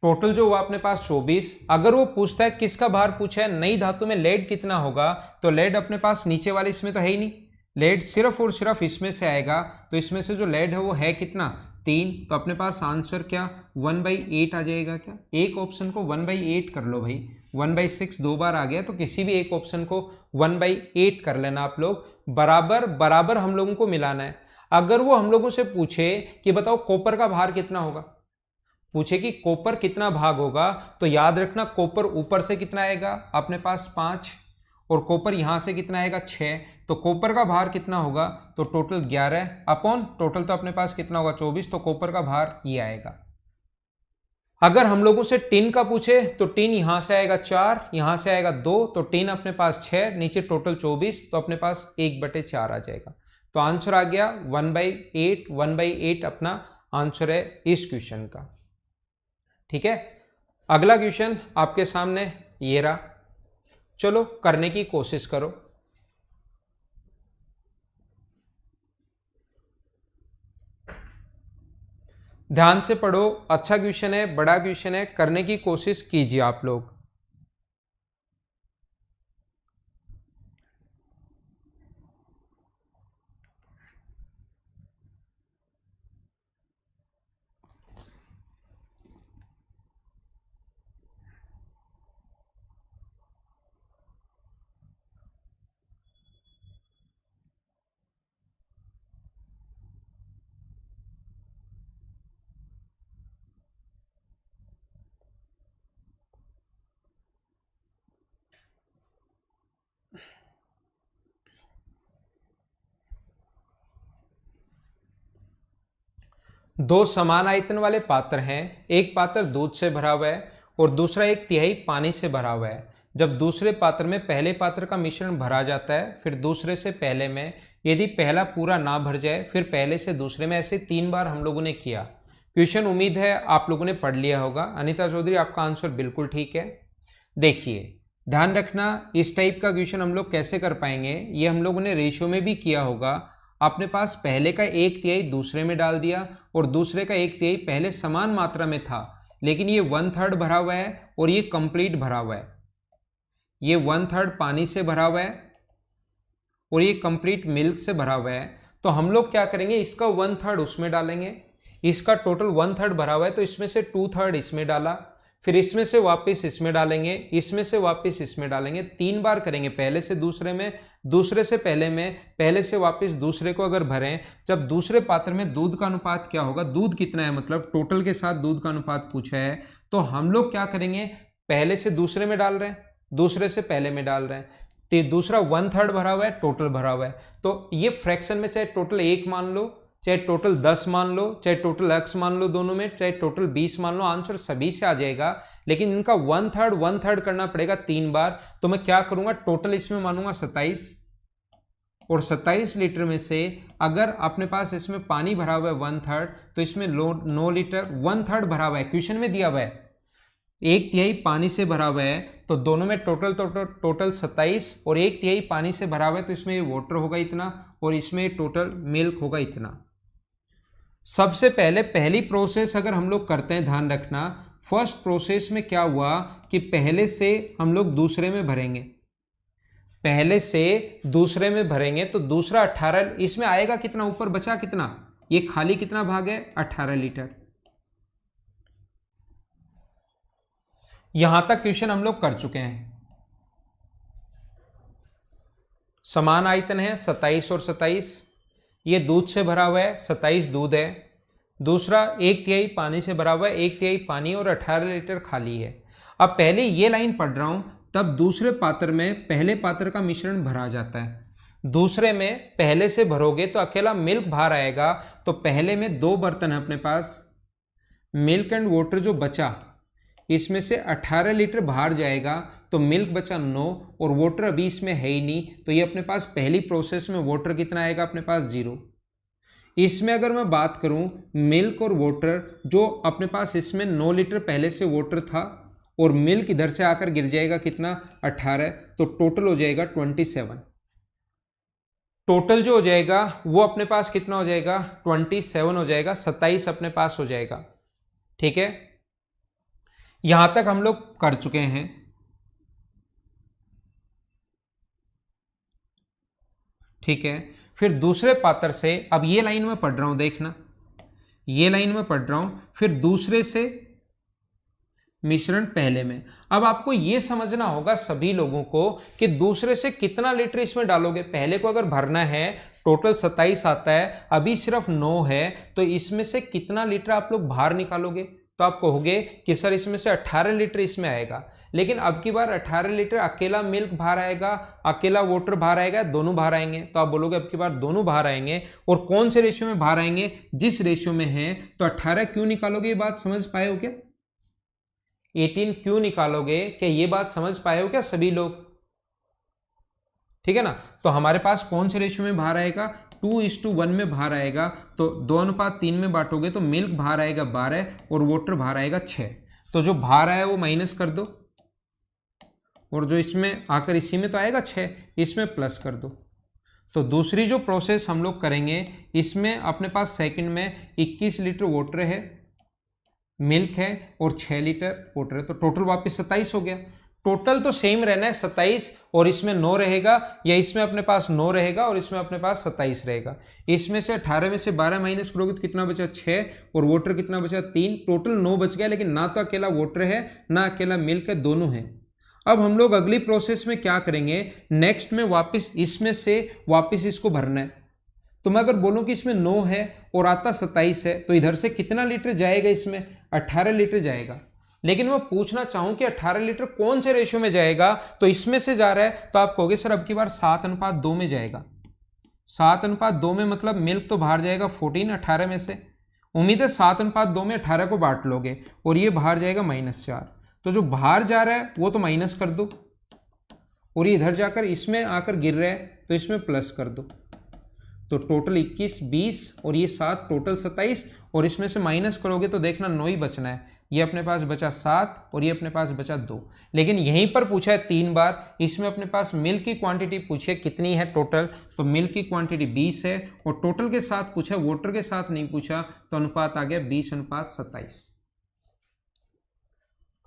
टोटल जो हुआ अपने पास 24। अगर वो पूछता है किसका भार पूछा है, नई धातु में लेड कितना होगा, तो लेड अपने पास नीचे वाले इसमें तो है ही नहीं, लेड सिर्फ और सिर्फ इसमें से आएगा। तो इसमें से जो लेड है वो है कितना? 3। तो अपने पास आंसर क्या 1/8 आ जाएगा क्या? एक ऑप्शन को 1/8 कर लो भाई, 1/6 2 बार आ गया, तो किसी भी एक ऑप्शन को 1/8 कर लेना आप लोग। बराबर बराबर हम लोगों को मिलाना है। अगर वो हम लोगों से पूछे कि बताओ कॉपर का भार कितना होगा, पूछे कि कॉपर कितना भाग होगा, तो याद रखना कॉपर ऊपर से कितना आएगा अपने पास 5, और कॉपर यहां से कितना आएगा 6। तो कॉपर का भार कितना होगा? तो टोटल 11 अपॉन टोटल तो अपने पास कितना होगा 24। तो कॉपर का भार ये आएगा। अगर हम लोगों से टिन का पूछे तो टिन यहां से आएगा 4, यहां से आएगा 2, तो टिन अपने पास 6, नीचे टोटल 24, तो अपने पास 1/4 आ जाएगा। तो आंसर आ गया 1/8। 1/8 अपना आंसर है इस क्वेश्चन का। ठीक है, अगला क्वेश्चन आपके सामने ये रहा, चलो करने की कोशिश करो। ध्यान से पढ़ो, अच्छा क्वेश्चन है, बड़ा क्वेश्चन है, करने की कोशिश कीजिए आप लोग। दो समान आयतन वाले पात्र हैं, एक पात्र दूध से भरा हुआ है और दूसरा 1/3 पानी से भरा हुआ है। जब दूसरे पात्र में पहले पात्र का मिश्रण भरा जाता है, फिर दूसरे से पहले में, यदि पहला पूरा ना भर जाए, फिर पहले से दूसरे में, ऐसे 3 बार हम लोगों ने किया। क्वेश्चन उम्मीद है आप लोगों ने पढ़ लिया होगा। अनीता चौधरी आपका आंसर बिल्कुल ठीक है। देखिए ध्यान रखना, इस टाइप का क्वेश्चन हम लोग कैसे कर पाएंगे, ये हम लोगों ने रेशियो में भी किया होगा। अपने पास पहले का 1/3 दूसरे में डाल दिया और दूसरे का 1/3 पहले समान मात्रा में था, लेकिन ये 1/3 भरा हुआ है और ये कंप्लीट भरा हुआ है। ये 1/3 पानी से भरा हुआ है और ये कंप्लीट मिल्क से भरा हुआ है। तो हम लोग क्या करेंगे, इसका 1/3 उसमें डालेंगे, इसका टोटल 1/3 भरा हुआ है तो इसमें से 2/3 इसमें डाला, फिर इसमें से वापस इसमें डालेंगे, इसमें से वापस इसमें डालेंगे। 3 बार करेंगे, पहले से दूसरे में, दूसरे से पहले में, पहले से वापस दूसरे को अगर भरें। जब दूसरे पात्र में दूध का अनुपात क्या होगा, दूध कितना है, मतलब टोटल के साथ दूध का अनुपात पूछा है, तो हम लोग क्या करेंगे, पहले से दूसरे में डाल रहे हैं, दूसरे से पहले में डाल रहे हैं, तो दूसरा 1/3 भरा हुआ है, टोटल भरा हुआ है। तो ये फ्रैक्शन में चाहे टोटल 1 मान लो, चाहे टोटल 10 मान लो, चाहे टोटल x मान लो, दोनों में चाहे टोटल 20 मान लो, आंसर सभी से आ जाएगा। लेकिन इनका 1/3 करना पड़ेगा 3 बार। तो मैं क्या करूंगा, टोटल इसमें मानूंगा 27, और 27 लीटर में से अगर अपने पास इसमें पानी भरा हुआ है 1/3, तो इसमें 9 लीटर 1/3 भरा हुआ है, क्वेश्चन में दिया हुआ है 1/3 पानी से भरा हुआ है, तो दोनों में टोटल 27 और 1/3 पानी से भरा हुआ है, तो इसमें वाटर होगा इतना और इसमें टोटल मिल्क होगा इतना। सबसे पहले पहली प्रोसेस अगर हम लोग करते हैं, ध्यान रखना, फर्स्ट प्रोसेस में क्या हुआ कि पहले से हम लोग दूसरे में भरेंगे, पहले से दूसरे में भरेंगे तो दूसरा 18, इसमें आएगा कितना, ऊपर बचा कितना, ये खाली कितना भाग है 18 लीटर। यहां तक क्वेश्चन हम लोग कर चुके हैं। समान आयतन है 27 और 27, ये दूध से भरा हुआ है, 27 दूध है, दूसरा 1/3 पानी से भरा हुआ है, 1/3 पानी और 18 लीटर खाली है। अब पहले ये लाइन पढ़ रहा हूं, तब दूसरे पात्र में पहले पात्र का मिश्रण भरा जाता है। दूसरे में पहले से भरोगे तो अकेला मिल्क बाहर आएगा, तो पहले में 2 बर्तन है अपने पास, मिल्क एंड वाटर जो बचा इसमें से 18 लीटर बाहर जाएगा, तो मिल्क बचा 9 और वाटर अभी इसमें है ही नहीं, तो ये अपने पास पहली प्रोसेस में वाटर कितना आएगा अपने पास 0। इसमें अगर मैं बात करूं मिल्क और वाटर, जो अपने पास इसमें 9 लीटर पहले से वाटर था और मिल्क इधर से आकर गिर जाएगा कितना 18, तो टोटल हो जाएगा 27। टोटल जो हो जाएगा वो अपने पास कितना हो जाएगा 27 हो जाएगा, 27 अपने पास हो जाएगा। ठीक है, यहां तक हम लोग कर चुके हैं। ठीक है, फिर दूसरे पात्र से, अब ये लाइन में पढ़ रहा हूं, देखना ये लाइन में पढ़ रहा हूं, फिर दूसरे से मिश्रण पहले में। अब आपको यह समझना होगा सभी लोगों को कि दूसरे से कितना लीटर इसमें डालोगे। पहले को अगर भरना है टोटल 27 आता है, अभी सिर्फ 9 है, तो इसमें से कितना लीटर आप लोग बाहर निकालोगे, तो आप कहोगे कि सर इसमें से 18 लीटर इसमें आएगा। लेकिन अब की बार 18 लीटर अकेला मिल्क बाहर आएगा, अकेला वाटर बाहर आएगा, दोनों बाहर आएंगे, तो आप बोलोगे अब की बार दोनों बाहर आएंगे। और कौन से रेशियो में बाहर आएंगे, जिस रेशियो में है, तो 18 क्यों निकालोगे, ये बात समझ पाए हो क्या? 18 क्यों निकालोगे, क्या ये बात समझ पाए हो क्या सभी लोग? ठीक है ना, तो हमारे पास कौन से रेशियो में बाहर आएगा, 2:1 में बाहर आएगा। तो 2:3 में बांटोगे तो मिल्क बाहर आएगा 12 और वाटर बाहर आएगा 6। तो जो बाहर आया वो माइनस कर दो, और जो इसमें आकर इसी में तो आएगा 6, इसमें प्लस कर दो। तो दूसरी जो प्रोसेस हम लोग करेंगे, इसमें अपने पास सेकंड में 21 लीटर वाटर है, मिल्क है और 6 लीटर वाटर है, तो टोटल वापस 27 हो गया। टोटल तो सेम रहना है 27, और इसमें 9 रहेगा, या इसमें अपने पास 9 रहेगा और इसमें अपने पास 27 रहेगा। इसमें से 18 में से 12 माइनस करोगे तो कितना बचा 6, और वाटर कितना बचा 3, टोटल 9 बच गया। लेकिन ना तो अकेला वाटर है ना अकेला मिल्क है, दोनों है। अब हम लोग अगली प्रोसेस में क्या करेंगे, नेक्स्ट में वापस इसमें से वापस इसको भरना है। तो मैं अगर बोलूं कि इसमें 9 है और आता 27 है, तो इधर से कितना लीटर जाएगा, इसमें 18 लीटर जाएगा। लेकिन मैं पूछना चाहूं कि 18 लीटर कौन से रेशियो में जाएगा, तो इसमें से जा रहा है, तो आप कहोगे सर अब की बार 7:2 में जाएगा। 7:2 में मतलब मिल्क तो बाहर जाएगा 14 18 में से। उम्मीद है 7:2 में 18 को बांट लोगे, और ये बाहर जाएगा -4। तो जो बाहर जा रहा है वो तो माइनस कर दो, और ये इधर जाकर इसमें आकर गिर रहा है तो इसमें प्लस कर दो। तो टोटल 21 20 और ये 7, टोटल 27, और इसमें से माइनस करोगे तो देखना 9 ही बचना है। ये अपने पास बचा 7 और ये अपने पास बचा 2। लेकिन यहीं पर पूछा है 3 बार, इसमें अपने पास मिल्क की क्वांटिटी पूछी है कितनी है टोटल, तो मिल्क की क्वांटिटी 20 है, और टोटल के साथ पूछा, वाटर के साथ नहीं पूछा, तो अनुपात आ गया 20:27।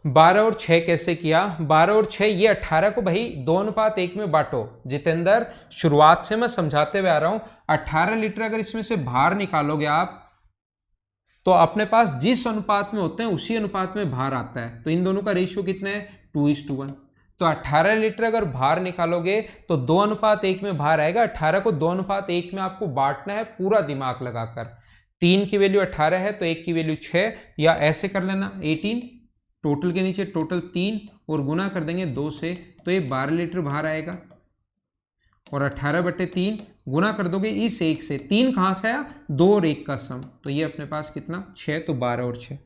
12 और 6 कैसे किया, 12 और 6, ये 18 को भाई 2:1 में बांटो। जितेंद्र, शुरुआत से मैं समझाते हुए आ रहा हूं, 18 लीटर अगर इसमें से बाहर निकालोगे आप, तो अपने पास जिस अनुपात में होते हैं उसी अनुपात में बाहर आता है। तो इन दोनों का रेशियो कितना है 2:1। तो 18 लीटर अगर बाहर निकालोगे तो 2:1 में बाहर आएगा। 18 को 2:1 में आपको बांटना है पूरा दिमाग लगाकर। 3 की वैल्यू 18 है तो 1 की वैल्यू 6, या ऐसे कर लेना 18, टोटल के नीचे टोटल 3 और गुना कर देंगे 2 से, तो ये 12 लीटर बाहर आएगा। और 18/3 गुना कर दोगे इस 1 से, 3 कहां से आया, 2 और 1 का सम, तो ये अपने पास कितना 6, तो 12 और 6,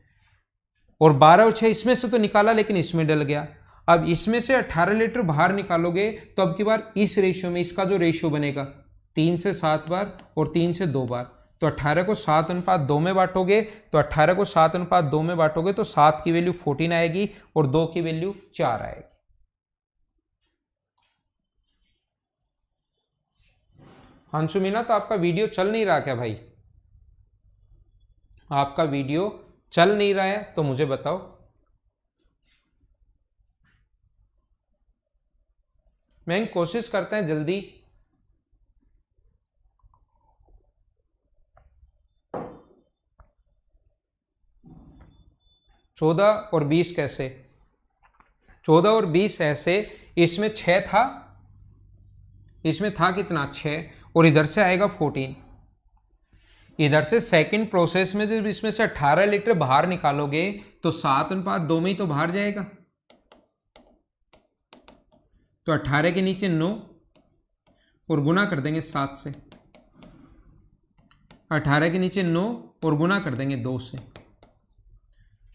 और 12 और 6 इसमें से तो निकाला लेकिन इसमें डल गया। अब इसमें से 18 लीटर बाहर निकालोगे तो अब की बार इस रेशियो में, इसका जो रेशियो बनेगा 3 से 7 बार और 3 से 2 बार, तो 18 को 7:2 में बांटोगे, तो 18 को 7:2 में बांटोगे तो 7 की वैल्यू 14 आएगी और 2 की वैल्यू 4 आएगी। अंशु मीना, तो आपका वीडियो चल नहीं रहा क्या भाई? आपका वीडियो चल नहीं रहा है तो मुझे बताओ। मैं कोशिश करते हैं जल्दी। चौदह और 20 कैसे? 14 और 20 ऐसे, इसमें 6 था, इसमें था कितना 6, और इधर से आएगा 14, इधर से सेकंड प्रोसेस में जब इसमें से 18 लीटर बाहर निकालोगे तो 7:2 में ही तो बाहर जाएगा। तो 18 के नीचे 9 और गुना कर देंगे 7 से, 18 के नीचे 9 और गुना कर देंगे 2 से।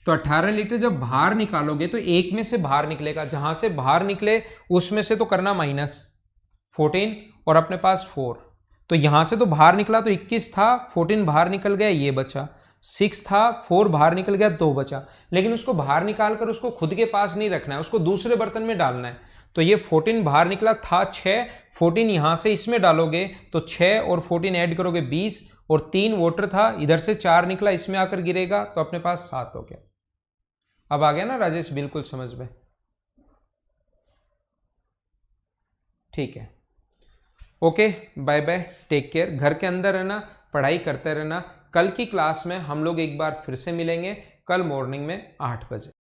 तो 18 लीटर जब बाहर निकालोगे तो एक में से बाहर निकलेगा, जहां से बाहर निकले उसमें से तो करना -14 और अपने पास 4। तो यहां से तो बाहर निकला तो 21 था, 14 बाहर निकल गया, ये बचा 6 था, 4 बाहर निकल गया, 2 बचा। लेकिन उसको बाहर निकाल कर उसको खुद के पास नहीं रखना है, उसको दूसरे बर्तन में डालना है। तो ये 14 बाहर निकला था 6, 14 यहां से इसमें डालोगे तो 6 और 14 ऐड करोगे 20 और 3 वाटर था, इधर से 4 निकला, इसमें आकर गिरेगा तो अपने पास 7 हो गया। अब आ गया ना राजेश, बिल्कुल समझ में? ठीक है, okay, bye bye, take care. घर के अंदर रहना, पढ़ाई करते रहना। कल की क्लास में हम लोग एक बार फिर से मिलेंगे, कल मॉर्निंग में 8 बजे।